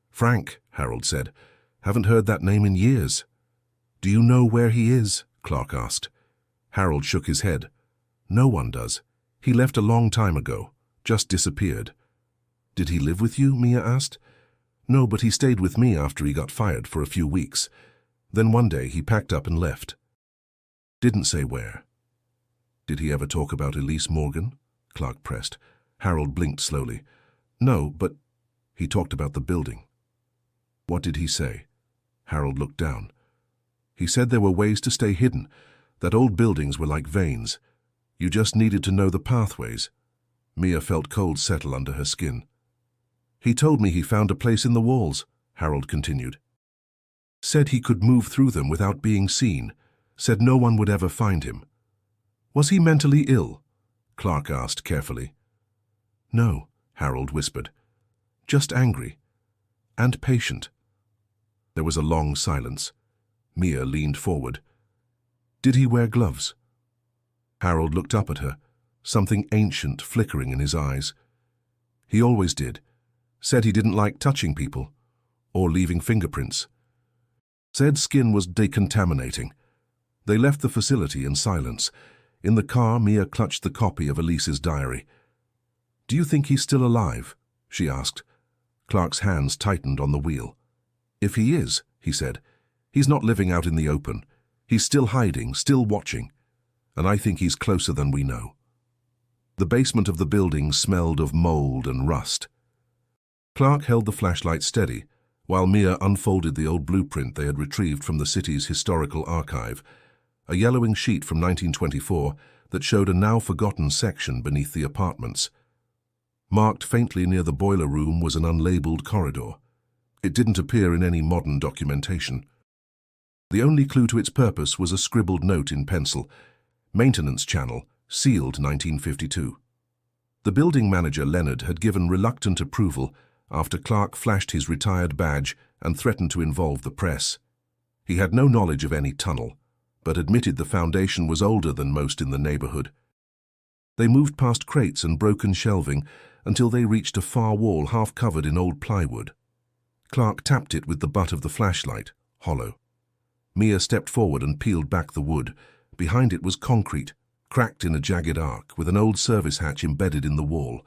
"Frank," Harold said. "Haven't heard that name in years." "Do you know where he is?" Clark asked. Harold shook his head. "No one does. He left a long time ago. Just disappeared." "Did he live with you?" Mia asked. "No, but he stayed with me after he got fired for a few weeks. Then one day he packed up and left." "Didn't say where." "Did he ever talk about Elise Morgan?" Clark pressed. Harold blinked slowly. "No, but he talked about the building." "What did he say?" Harold looked down. "He said there were ways to stay hidden, that old buildings were like veins. You just needed to know the pathways." Mia felt cold settle under her skin. "He told me he found a place in the walls, Harold continued. Said he could move through them without being seen. Said no one would ever find him. Was he mentally ill? Clark asked carefully. No, Harold whispered. Just angry. And patient. There was a long silence. Mia leaned forward. Did he wear gloves? Harold looked up at her, something ancient flickering in his eyes. He always did. Said he didn't like touching people, or leaving fingerprints. Said skin was decontaminating. They left the facility in silence. In the car, Mia clutched the copy of Elise's diary. Do you think he's still alive? She asked. Clark's hands tightened on the wheel. If he is, he said, he's not living out in the open. He's still hiding, still watching. And I think he's closer than we know. The basement of the building smelled of mold and rust. Clark held the flashlight steady, while Mia unfolded the old blueprint they had retrieved from the city's historical archive, a yellowing sheet from 1924 that showed a now-forgotten section beneath the apartments. Marked faintly near the boiler room was an unlabeled corridor. It didn't appear in any modern documentation. The only clue to its purpose was a scribbled note in pencil, Maintenance Channel, sealed 1952. The building manager, Leonard, had given reluctant approval after Clark flashed his retired badge and threatened to involve the press. He had no knowledge of any tunnel, but admitted the foundation was older than most in the neighborhood. They moved past crates and broken shelving until they reached a far wall half covered in old plywood. Clark tapped it with the butt of the flashlight, hollow. Mia stepped forward and peeled back the wood. Behind it was concrete, cracked in a jagged arc, with an old service hatch embedded in the wall.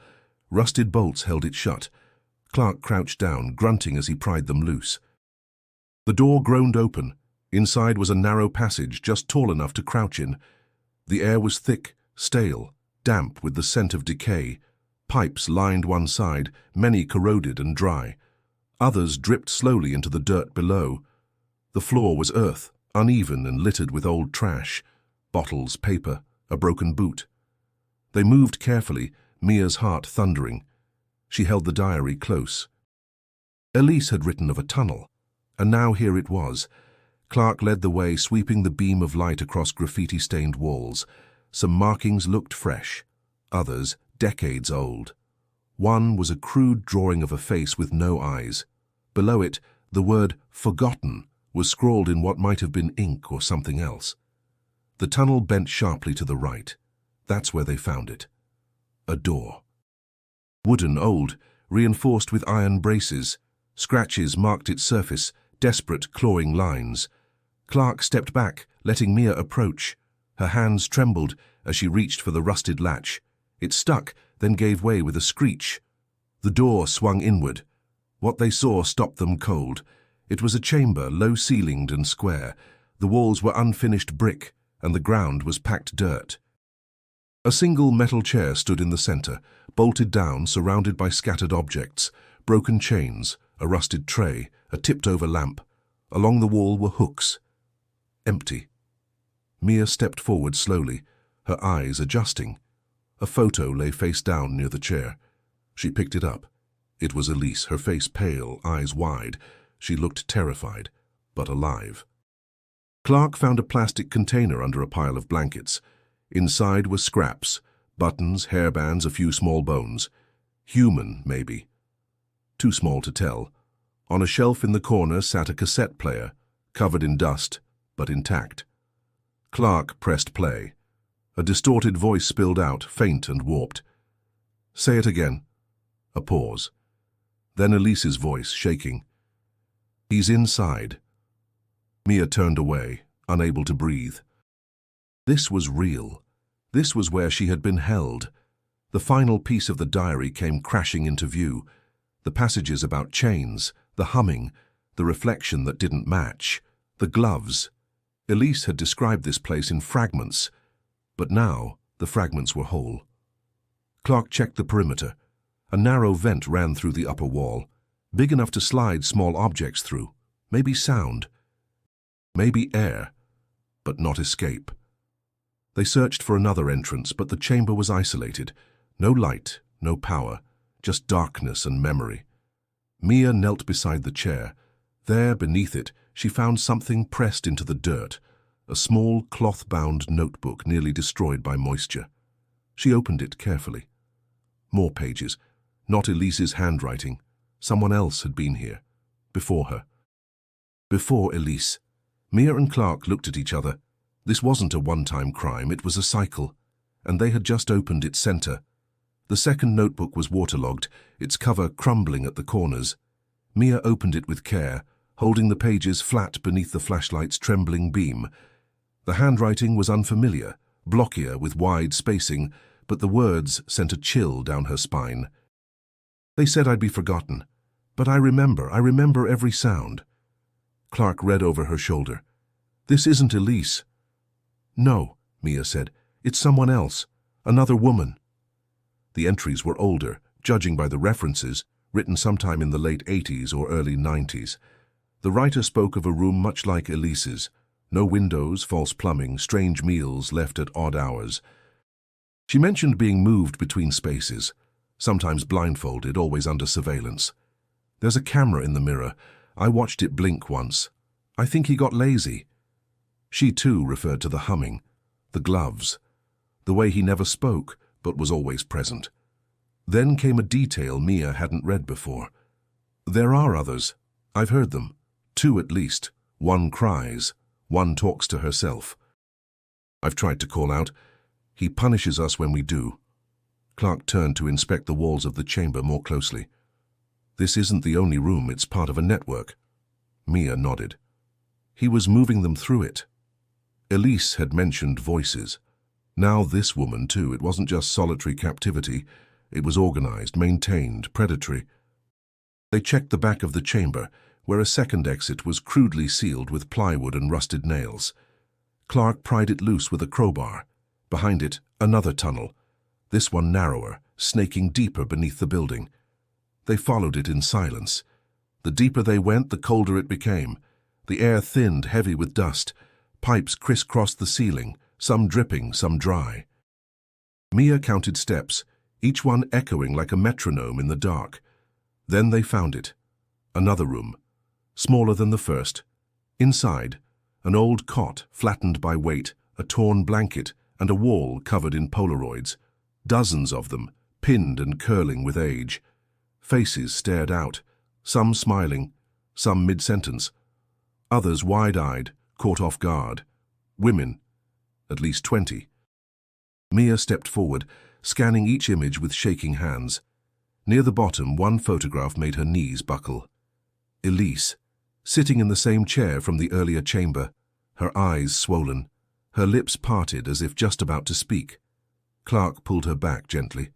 Rusted bolts held it shut. Clark crouched down, grunting as he pried them loose. The door groaned open. Inside was a narrow passage just tall enough to crouch in. The air was thick, stale, damp with the scent of decay. Pipes lined one side, many corroded and dry. Others dripped slowly into the dirt below. The floor was earth, uneven and littered with old trash, bottles, paper, a broken boot. They moved carefully, Mia's heart thundering. She held the diary close. Elise had written of a tunnel, and now here it was. Clark led the way, sweeping the beam of light across graffiti-stained walls. Some markings looked fresh, others decades old. One was a crude drawing of a face with no eyes. Below it, the word "forgotten" was scrawled in what might have been ink or something else. The tunnel bent sharply to the right. That's where they found it. A door. Wooden, old, reinforced with iron braces. Scratches marked its surface, desperate, clawing lines. Clark stepped back, letting Mia approach. Her hands trembled as she reached for the rusted latch. It stuck, then gave way with a screech. The door swung inward. What they saw stopped them cold. It was a chamber, low-ceilinged and square. The walls were unfinished brick, and the ground was packed dirt. A single metal chair stood in the center, bolted down, surrounded by scattered objects, broken chains, a rusted tray, a tipped-over lamp. Along the wall were hooks. Empty. Mia stepped forward slowly, her eyes adjusting. A photo lay face down near the chair. She picked it up. It was Elise, her face pale, eyes wide. She looked terrified, but alive. Clark found a plastic container under a pile of blankets. Inside were scraps, buttons, hairbands, a few small bones. Human, maybe. Too small to tell. On a shelf in the corner sat a cassette player, covered in dust, but intact. Clark pressed play. A distorted voice spilled out, faint and warped. "Say it again." A pause. Then Elise's voice, shaking. "He's inside." Mia turned away, unable to breathe. This was real. This was where she had been held. The final piece of the diary came crashing into view. The passages about chains, the humming, the reflection that didn't match, the gloves. Elise had described this place in fragments, but now the fragments were whole. Clark checked the perimeter. A narrow vent ran through the upper wall, big enough to slide small objects through, maybe sound, maybe air, but not escape. They searched for another entrance, but the chamber was isolated. No light, no power, just darkness and memory. Mia knelt beside the chair. There, beneath it, she found something pressed into the dirt, a small cloth-bound notebook nearly destroyed by moisture. She opened it carefully. More pages. Not Elise's handwriting. Someone else had been here. Before her. Before Elise. Mia and Clark looked at each other. This wasn't a one-time crime, it was a cycle. And they had just opened its center. The second notebook was waterlogged, its cover crumbling at the corners. Mia opened it with care, holding the pages flat beneath the flashlight's trembling beam. The handwriting was unfamiliar, blockier with wide spacing, but the words sent a chill down her spine. They said I'd be forgotten, but I remember every sound. Clark read over her shoulder. This isn't Elise. No, Mia said. It's someone else, another woman. The entries were older, judging by the references, written sometime in the late 80s or early 90s. The writer spoke of a room much like Elise's. No windows, false plumbing, strange meals left at odd hours. She mentioned being moved between spaces, sometimes blindfolded, always under surveillance. There's a camera in the mirror. I watched it blink once. I think he got lazy. She too referred to the humming, the gloves, the way he never spoke but was always present. Then came a detail Mia hadn't read before. There are others. I've heard them. 2 at least. One cries. One talks to herself. I've tried to call out. He punishes us when we do. Clark turned to inspect the walls of the chamber more closely. This isn't the only room, it's part of a network. Mia nodded. He was moving them through it. Elise had mentioned voices. Now this woman too, it wasn't just solitary captivity. It was organized, maintained, predatory. They checked the back of the chamber, where a second exit was crudely sealed with plywood and rusted nails. Clark pried it loose with a crowbar. Behind it, another tunnel, this one narrower, snaking deeper beneath the building. They followed it in silence. The deeper they went, the colder it became. The air thinned, heavy with dust. Pipes crisscrossed the ceiling, some dripping, some dry. Mia counted steps, each one echoing like a metronome in the dark. Then they found it. Another room, smaller than the first. Inside, an old cot flattened by weight, a torn blanket, and a wall covered in Polaroids. Dozens of them, pinned and curling with age. Faces stared out, some smiling, some mid-sentence. Others wide-eyed, caught off guard. Women, at least 20. Mia stepped forward, scanning each image with shaking hands. Near the bottom, one photograph made her knees buckle. Elise, sitting in the same chair from the earlier chamber, her eyes swollen, her lips parted as if just about to speak. Clark pulled her back gently.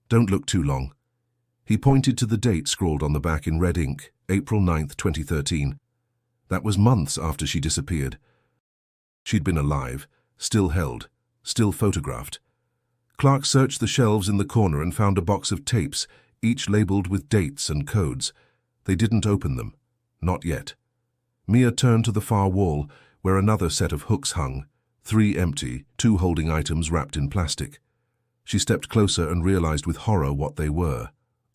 Don't look too long. He pointed to the date scrawled on the back in red ink, April 9th, 2013. That was months after she disappeared. She'd been alive, still held, still photographed. Clark searched the shelves in the corner and found a box of tapes, each labeled with dates and codes. They didn't open them. Not yet. Mia turned to the far wall, where another set of hooks hung, 3 empty, 2 holding items wrapped in plastic. She stepped closer and realized with horror what they were.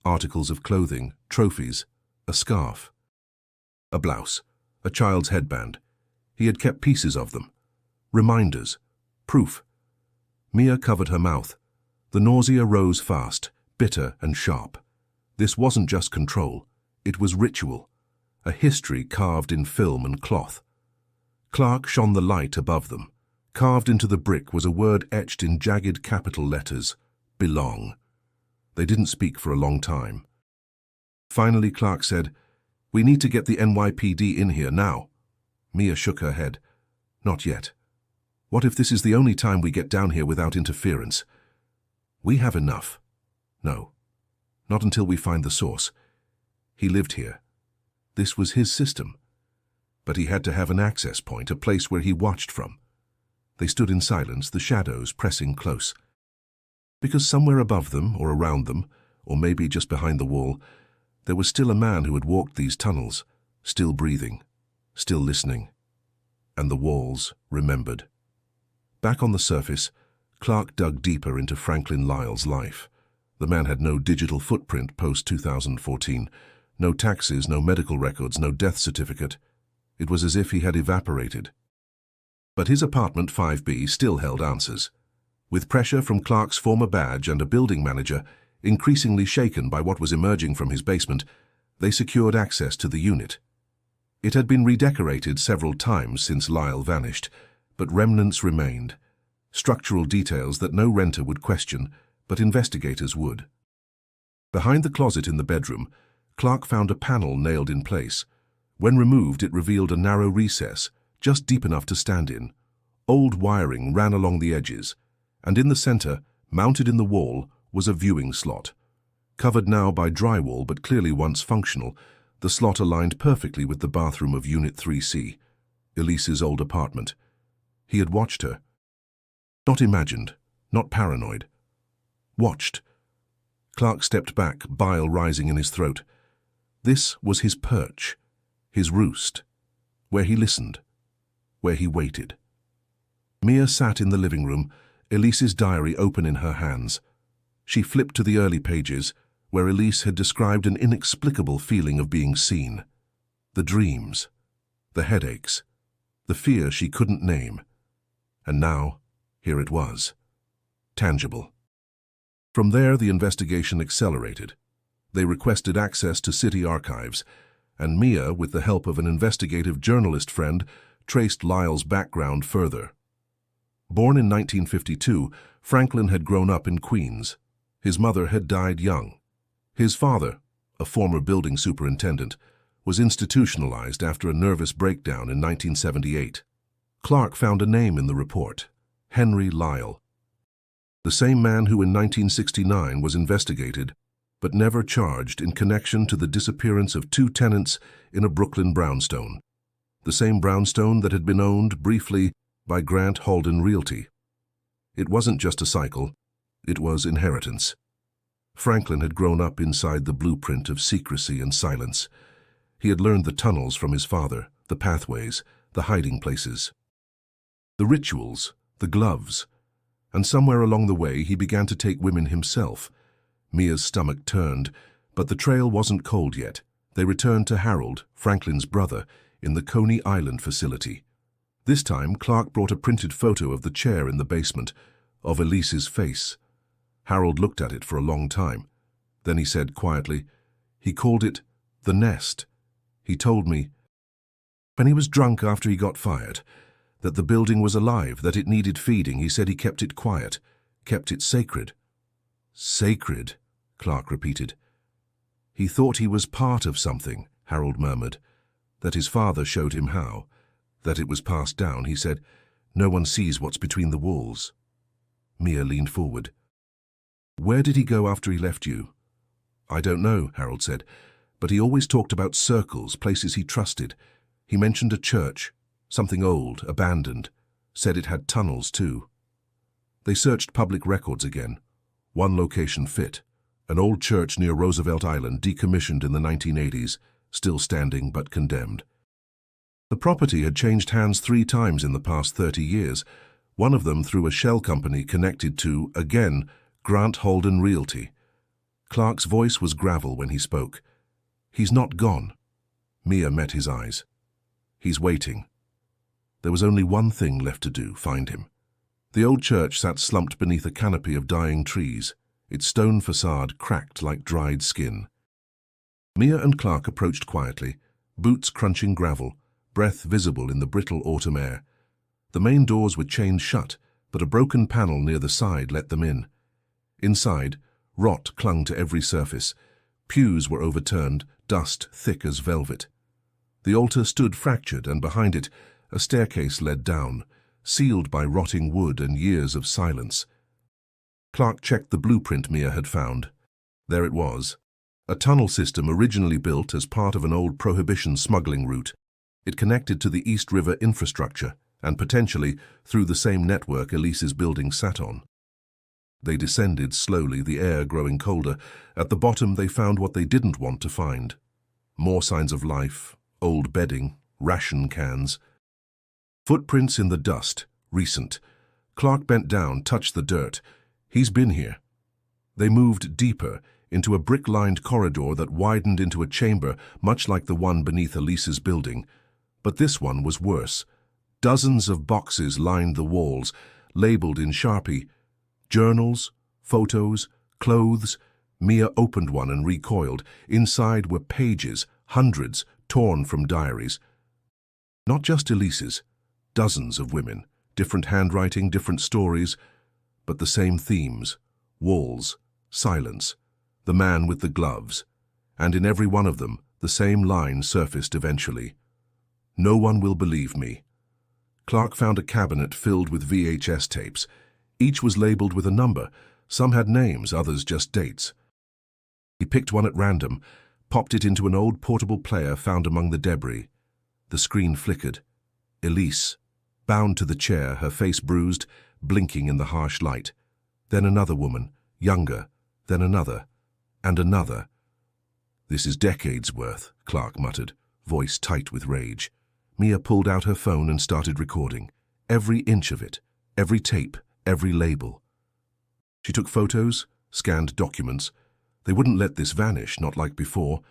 Articles of clothing, trophies, a scarf. A blouse, a child's headband. He had kept pieces of them. Reminders, proof. Mia covered her mouth. The nausea rose fast, bitter and sharp. This wasn't just control, it was ritual, a history carved in film and cloth. Clark shone the light above them. Carved into the brick was a word etched in jagged capital letters, belong. They didn't speak for a long time. Finally, Clark said, "We need to get the NYPD in here now." Mia shook her head. "Not yet. What if this is the only time we get down here without interference? We have enough." "No. Not until we find the source. He lived here. This was his system. But he had to have an access point, a place where he watched from." They stood in silence, the shadows pressing close. Because somewhere above them, or around them, or maybe just behind the wall, there was still a man who had walked these tunnels, still breathing, still listening. And the walls remembered. Back on the surface, Clark dug deeper into Franklin Lyle's life. The man had no digital footprint post-2014, No taxes, no medical records, no death certificate. It was as if he had evaporated. But his apartment 5B still held answers. With pressure from Clark's former badge and a building manager, increasingly shaken by what was emerging from his basement, they secured access to the unit. It had been redecorated several times since Lyle vanished, but remnants remained. Structural details that no renter would question, but investigators would. Behind the closet in the bedroom, Clark found a panel nailed in place. When removed, it revealed a narrow recess, just deep enough to stand in. Old wiring ran along the edges, and in the center, mounted in the wall, was a viewing slot. Covered now by drywall but clearly once functional, the slot aligned perfectly with the bathroom of Unit 3C, Elise's old apartment. He had watched her. Not imagined, not paranoid. Watched. Clark stepped back, bile rising in his throat. This was his perch, his roost, where he listened, where he waited. Mia sat in the living room, Elise's diary open in her hands. She flipped to the early pages, where Elise had described an inexplicable feeling of being seen. The dreams, the headaches, the fear she couldn't name. And now, here it was. Tangible. From there, the investigation accelerated. They requested access to city archives, and Mia, with the help of an investigative journalist friend, traced Lyle's background further. Born in 1952, Franklin had grown up in Queens. His mother had died young. His father, a former building superintendent, was institutionalized after a nervous breakdown in 1978. Clark found a name in the report, Henry Lyle. The same man who in 1969 was investigated, but never charged in connection to the disappearance of 2 tenants in a Brooklyn brownstone. The same brownstone that had been owned, briefly, by Grant Halden Realty. It wasn't just a cycle, it was inheritance. Franklin had grown up inside the blueprint of secrecy and silence. He had learned the tunnels from his father, the pathways, the hiding places. The rituals, the gloves, and somewhere along the way he began to take women himself. Mia's stomach turned, but the trail wasn't cold yet. They returned to Harold, Franklin's brother, in the Coney Island facility. This time, Clark brought a printed photo of the chair in the basement, of Elise's face. Harold looked at it for a long time. Then he said quietly, he called it the nest. He told me, when he was drunk after he got fired, that the building was alive, that it needed feeding. He said he kept it quiet, kept it sacred. Sacred, Clark repeated. He thought he was part of something, Harold murmured, that his father showed him how, that it was passed down. He said, no one sees what's between the walls. Mia leaned forward. Where did he go after he left you? I don't know, Harold said, but he always talked about circles, places he trusted. He mentioned a church, something old, abandoned, said it had tunnels too. They searched public records again. One location fit, an old church near Roosevelt Island, decommissioned in the 1980s, still standing but condemned. The property had changed hands 3 times in the past 30 years, one of them through a shell company connected to, again, Grant Halden Realty. Clark's voice was gravel when he spoke. He's not gone. Mia met his eyes. He's waiting. There was only one thing left to do, find him. The old church sat slumped beneath a canopy of dying trees, its stone facade cracked like dried skin. Mia and Clark approached quietly, boots crunching gravel, breath visible in the brittle autumn air. The main doors were chained shut, but a broken panel near the side let them in. Inside, rot clung to every surface. Pews were overturned, dust thick as velvet. The altar stood fractured, and behind it, a staircase led down, sealed by rotting wood and years of silence. Clark checked the blueprint Mia had found. There it was, a tunnel system originally built as part of an old Prohibition smuggling route. It connected to the East River infrastructure, and potentially through the same network Elise's building sat on. They descended slowly, the air growing colder. At the bottom they found what they didn't want to find. More signs of life, old bedding, ration cans. Footprints in the dust, recent. Clark bent down, touched the dirt. He's been here. They moved deeper, into a brick-lined corridor that widened into a chamber much like the one beneath Elise's building. But this one was worse. Dozens of boxes lined the walls, labeled in Sharpie. Journals, photos, clothes. Mia opened one and recoiled. Inside were pages, hundreds, torn from diaries. Not just Elise's, dozens of women, different handwriting, different stories, but the same themes: walls, silence, the man with the gloves, and in every one of them, the same line surfaced eventually. "No one will believe me." Clark found a cabinet filled with VHS tapes. Each was labeled with a number. Some had names, others just dates. He picked one at random, popped it into an old portable player found among the debris. The screen flickered. Elise, bound to the chair, her face bruised, blinking in the harsh light. Then another woman, younger, then another, and another. "This is decades worth," Clark muttered, voice tight with rage. Mia pulled out her phone and started recording. Every inch of it, every tape, every label. She took photos, scanned documents. They wouldn't let this vanish, not like before.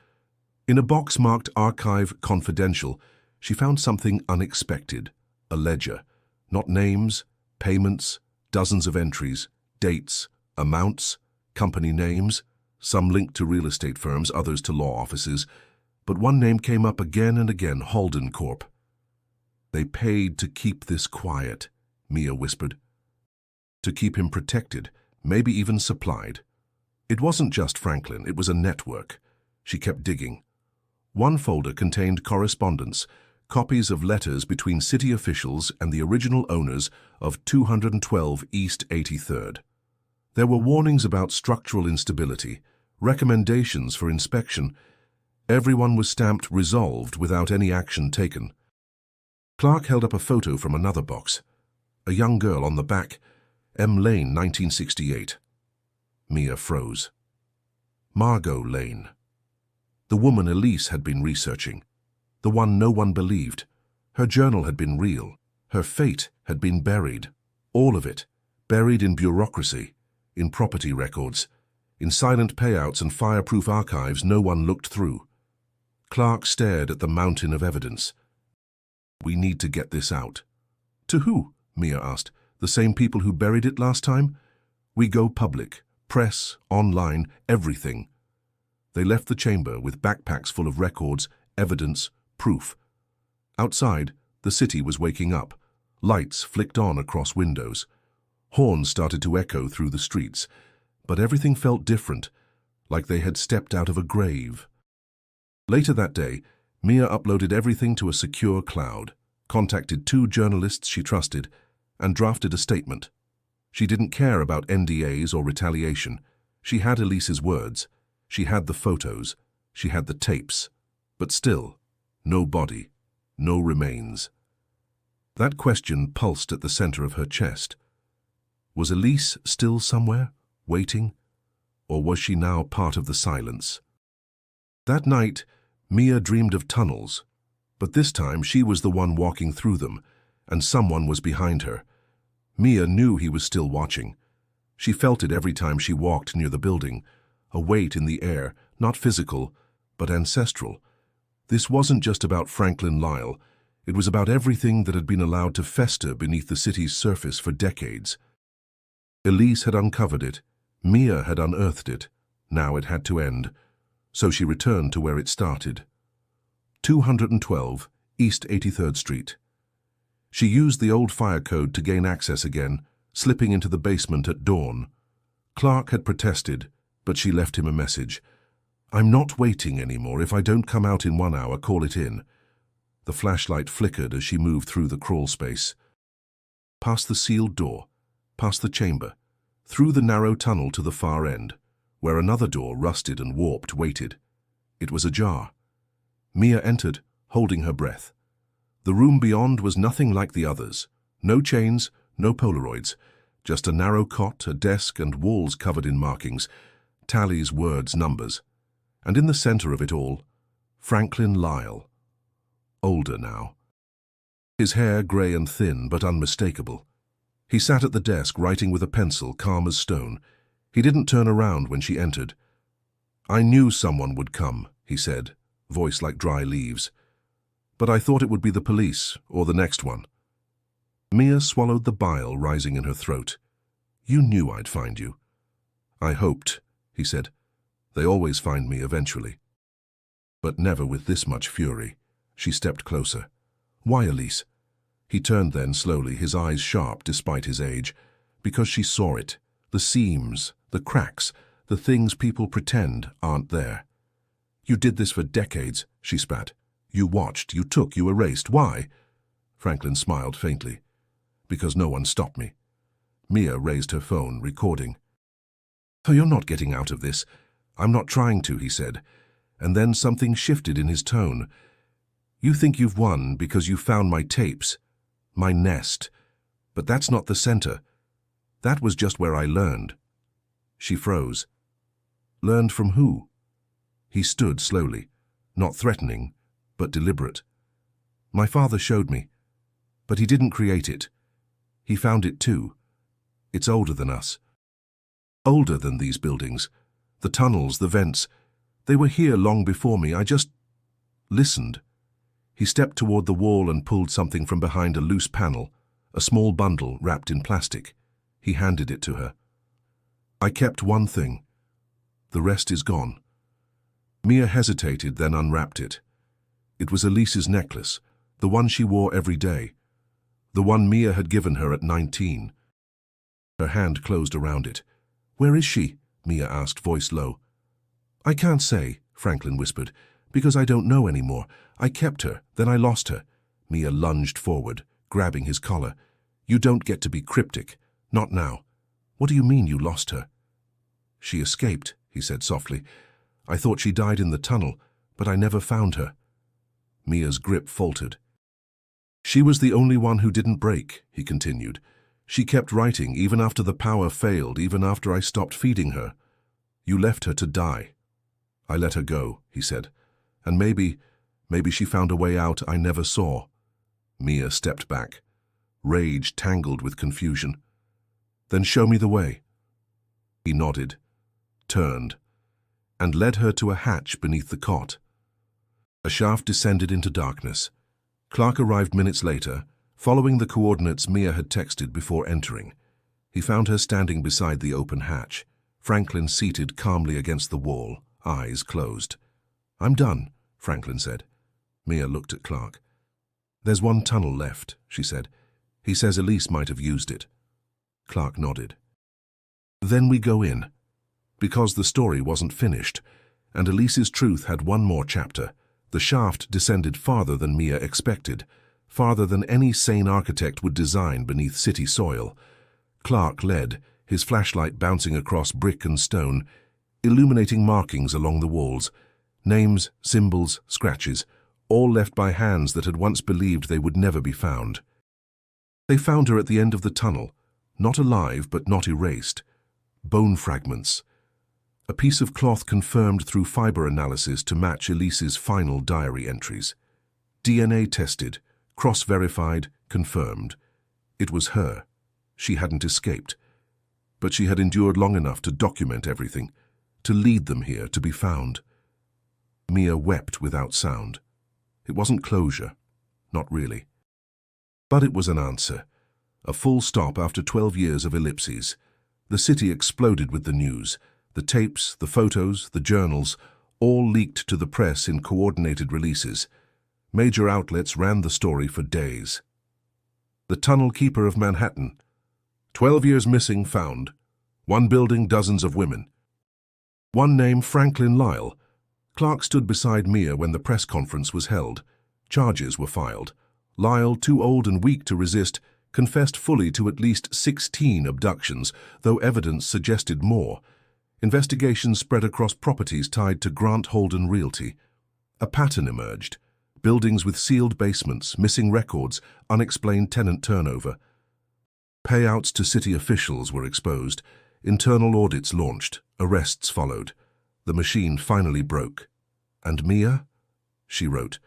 In a box marked Archive Confidential, she found something unexpected: a ledger. Not names, payments, dozens of entries, dates, amounts, company names, some linked to real estate firms, others to law offices. But one name came up again and again: Halden Corp. "They paid to keep this quiet," Mia whispered. "To keep him protected, maybe even supplied." It wasn't just Franklin, it was a network. She kept digging. One folder contained correspondence, copies of letters between city officials and the original owners of 212 East 83rd. There were warnings about structural instability, recommendations for inspection. Everyone was stamped resolved without any action taken. Clark held up a photo from another box. A young girl on the back, M. Lane, 1968. Mia froze. Margot Lane. The woman Elise had been researching. The one no one believed. Her journal had been real. Her fate had been buried. All of it. Buried in bureaucracy, in property records, in silent payouts and fireproof archives no one looked through. Clark stared at the mountain of evidence. "We need to get this out." "To who?" Mia asked. "The same people who buried it last time?" "We go public. Press, online, everything." They left the chamber with backpacks full of records, evidence, proof. Outside, the city was waking up. Lights flicked on across windows. Horns started to echo through the streets. But everything felt different, like they had stepped out of a grave. Later that day, Mia uploaded everything to a secure cloud, contacted 2 journalists she trusted, and drafted a statement. She didn't care about NDAs or retaliation. She had Elise's words. She had the photos. She had the tapes. But still, no body, no remains. That question pulsed at the center of her chest. Was Elise still somewhere, waiting? Or was she now part of the silence? That night, Mia dreamed of tunnels, but this time she was the one walking through them, and someone was behind her. Mia knew he was still watching. She felt it every time she walked near the building, a weight in the air, not physical, but ancestral. This wasn't just about Franklin Lyle. It was about everything that had been allowed to fester beneath the city's surface for decades. Elise had uncovered it. Mia had unearthed it. Now it had to end. So she returned to where it started. 212 East 83rd Street. She used the old fire code to gain access again, slipping into the basement at dawn. Clark had protested, but she left him a message. "I'm not waiting anymore. If I don't come out in 1 hour, call it in." The flashlight flickered as she moved through the crawl space. Past the sealed door, past the chamber, through the narrow tunnel to the far end, where another door, rusted and warped, waited. It was ajar. Mia entered, holding her breath. The room beyond was nothing like the others. No chains, no Polaroids, just a narrow cot, a desk, and walls covered in markings, tallies, words, numbers. And in the center of it all, Franklin Lyle. Older now. His hair grey and thin, but unmistakable. He sat at the desk, writing with a pencil, calm as stone. He didn't turn around when she entered. "I knew someone would come," he said, voice like dry leaves. "But I thought it would be the police, or the next one." Mia swallowed the bile rising in her throat. "You knew I'd find you." "I hoped," he said. "They always find me eventually." But never with this much fury. She stepped closer. "Why, Elise?" He turned then slowly, his eyes sharp despite his age. Because she saw it. The seams, the cracks, the things people pretend aren't there. "You did this for decades," she spat. "You watched, you took, you erased. Why?" Franklin smiled faintly. "Because no one stopped me." Mia raised her phone, recording. "Oh, you're not getting out of this." "I'm not trying to," he said. And then something shifted in his tone. "You think you've won because you found my tapes, my nest. But that's not the center. That was just where I learned." She froze. "Learned from who?" He stood slowly, not threatening, but deliberate. "My father showed me. But he didn't create it. He found it too. It's older than us. Older than these buildings. The tunnels, the vents. They were here long before me. I just listened." He stepped toward the wall and pulled something from behind a loose panel, a small bundle wrapped in plastic. He handed it to her. "I kept one thing. The rest is gone." Mia hesitated, then unwrapped it. It was Elise's necklace, the one she wore every day, the one Mia had given her at 19. Her hand closed around it. "Where is she?" Mia asked, voice low. "I can't say," Franklin whispered, "because I don't know anymore. I kept her, then I lost her." Mia lunged forward, grabbing his collar. "You don't get to be cryptic. Not now." "What do you mean you lost her?" "She escaped," he said softly. "I thought she died in the tunnel, but I never found her." Mia's grip faltered. "She was the only one who didn't break," he continued. "She kept writing, even after the power failed, even after I stopped feeding her. You left her to die." "I let her go," he said. "And maybe she found a way out I never saw." Mia stepped back, rage tangled with confusion. "Then show me the way." He nodded, turned, and led her to a hatch beneath the cot. A shaft descended into darkness. Clark arrived minutes later, following the coordinates Mia had texted before entering. He found her standing beside the open hatch, Franklin seated calmly against the wall, eyes closed. "I'm done," Franklin said. Mia looked at Clark. "There's one tunnel left," she said. "He says Elise might have used it." Clark nodded. "Then we go in." Because the story wasn't finished, and Elise's truth had one more chapter. The shaft descended farther than Mia expected, farther than any sane architect would design beneath city soil. Clark led, his flashlight bouncing across brick and stone, illuminating markings along the walls, names, symbols, scratches, all left by hands that had once believed they would never be found. They found her at the end of the tunnel, not alive but not erased. Bone fragments. A piece of cloth confirmed through fiber analysis to match Elise's final diary entries. DNA tested, cross-verified, confirmed. It was her. She hadn't escaped. But she had endured long enough to document everything, to lead them here, to be found. Mia wept without sound. It wasn't closure. Not really. But it was an answer. A full stop after 12 years of ellipses. The city exploded with the news. The tapes, the photos, the journals, all leaked to the press in coordinated releases. Major outlets ran the story for days. The Tunnel Keeper of Manhattan. 12 years missing, found. One building, dozens of women. One name, Franklin Lyle. Clark stood beside Mia when the press conference was held. Charges were filed. Lyle, too old and weak to resist, confessed fully to at least 16 abductions, though evidence suggested more. Investigations spread across properties tied to Grant Holden Realty. A pattern emerged. Buildings with sealed basements, missing records, unexplained tenant turnover. Payouts to city officials were exposed. Internal audits launched. Arrests followed. The machine finally broke. "And Mia?" she wrote.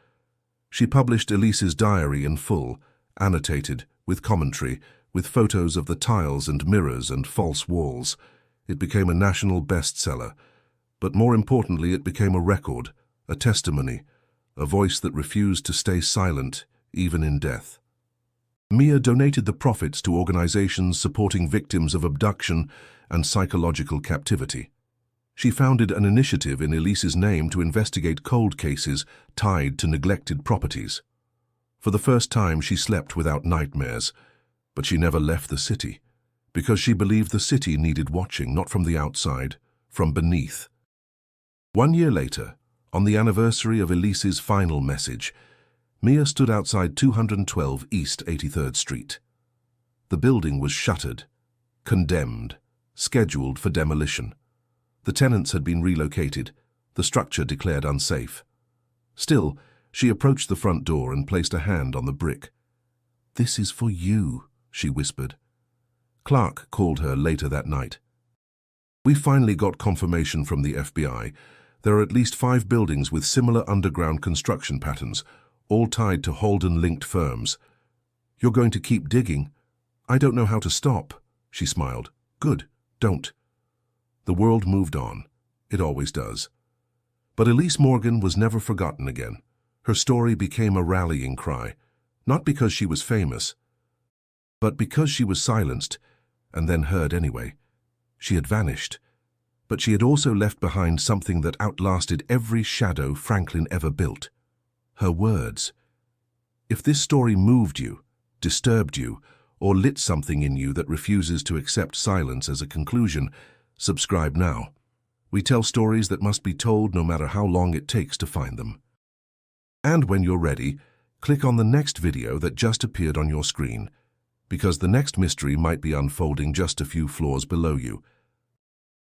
She published Elise's diary in full, annotated, with commentary, with photos of the tiles and mirrors and false walls. It became a national bestseller. But more importantly, it became a record, a testimony, a voice that refused to stay silent, even in death. Mia donated the profits to organizations supporting victims of abduction and psychological captivity. She founded an initiative in Elise's name to investigate cold cases tied to neglected properties. For the first time, she slept without nightmares, but she never left the city, because she believed the city needed watching, not from the outside, from beneath. 1 year later, on the anniversary of Elise's final message, Mia stood outside 212 East 83rd Street. The building was shuttered, condemned, scheduled for demolition. The tenants had been relocated, the structure declared unsafe. Still, she approached the front door and placed a hand on the brick. "This is for you," she whispered. Clark called her later that night. "We finally got confirmation from the FBI. There are at least 5 buildings with similar underground construction patterns, all tied to Holden-linked firms. You're going to keep digging? I don't know how to stop," she smiled. "Good, don't." The world moved on. It always does. But Elise Morgan was never forgotten again. Her story became a rallying cry, not because she was famous, but because she was silenced and then heard anyway. She had vanished, but she had also left behind something that outlasted every shadow Franklin ever built. Her words. If this story moved you, disturbed you, or lit something in you that refuses to accept silence as a conclusion, subscribe now. We tell stories that must be told no matter how long it takes to find them. And when you're ready, click on the next video that just appeared on your screen, because the next mystery might be unfolding just a few floors below you.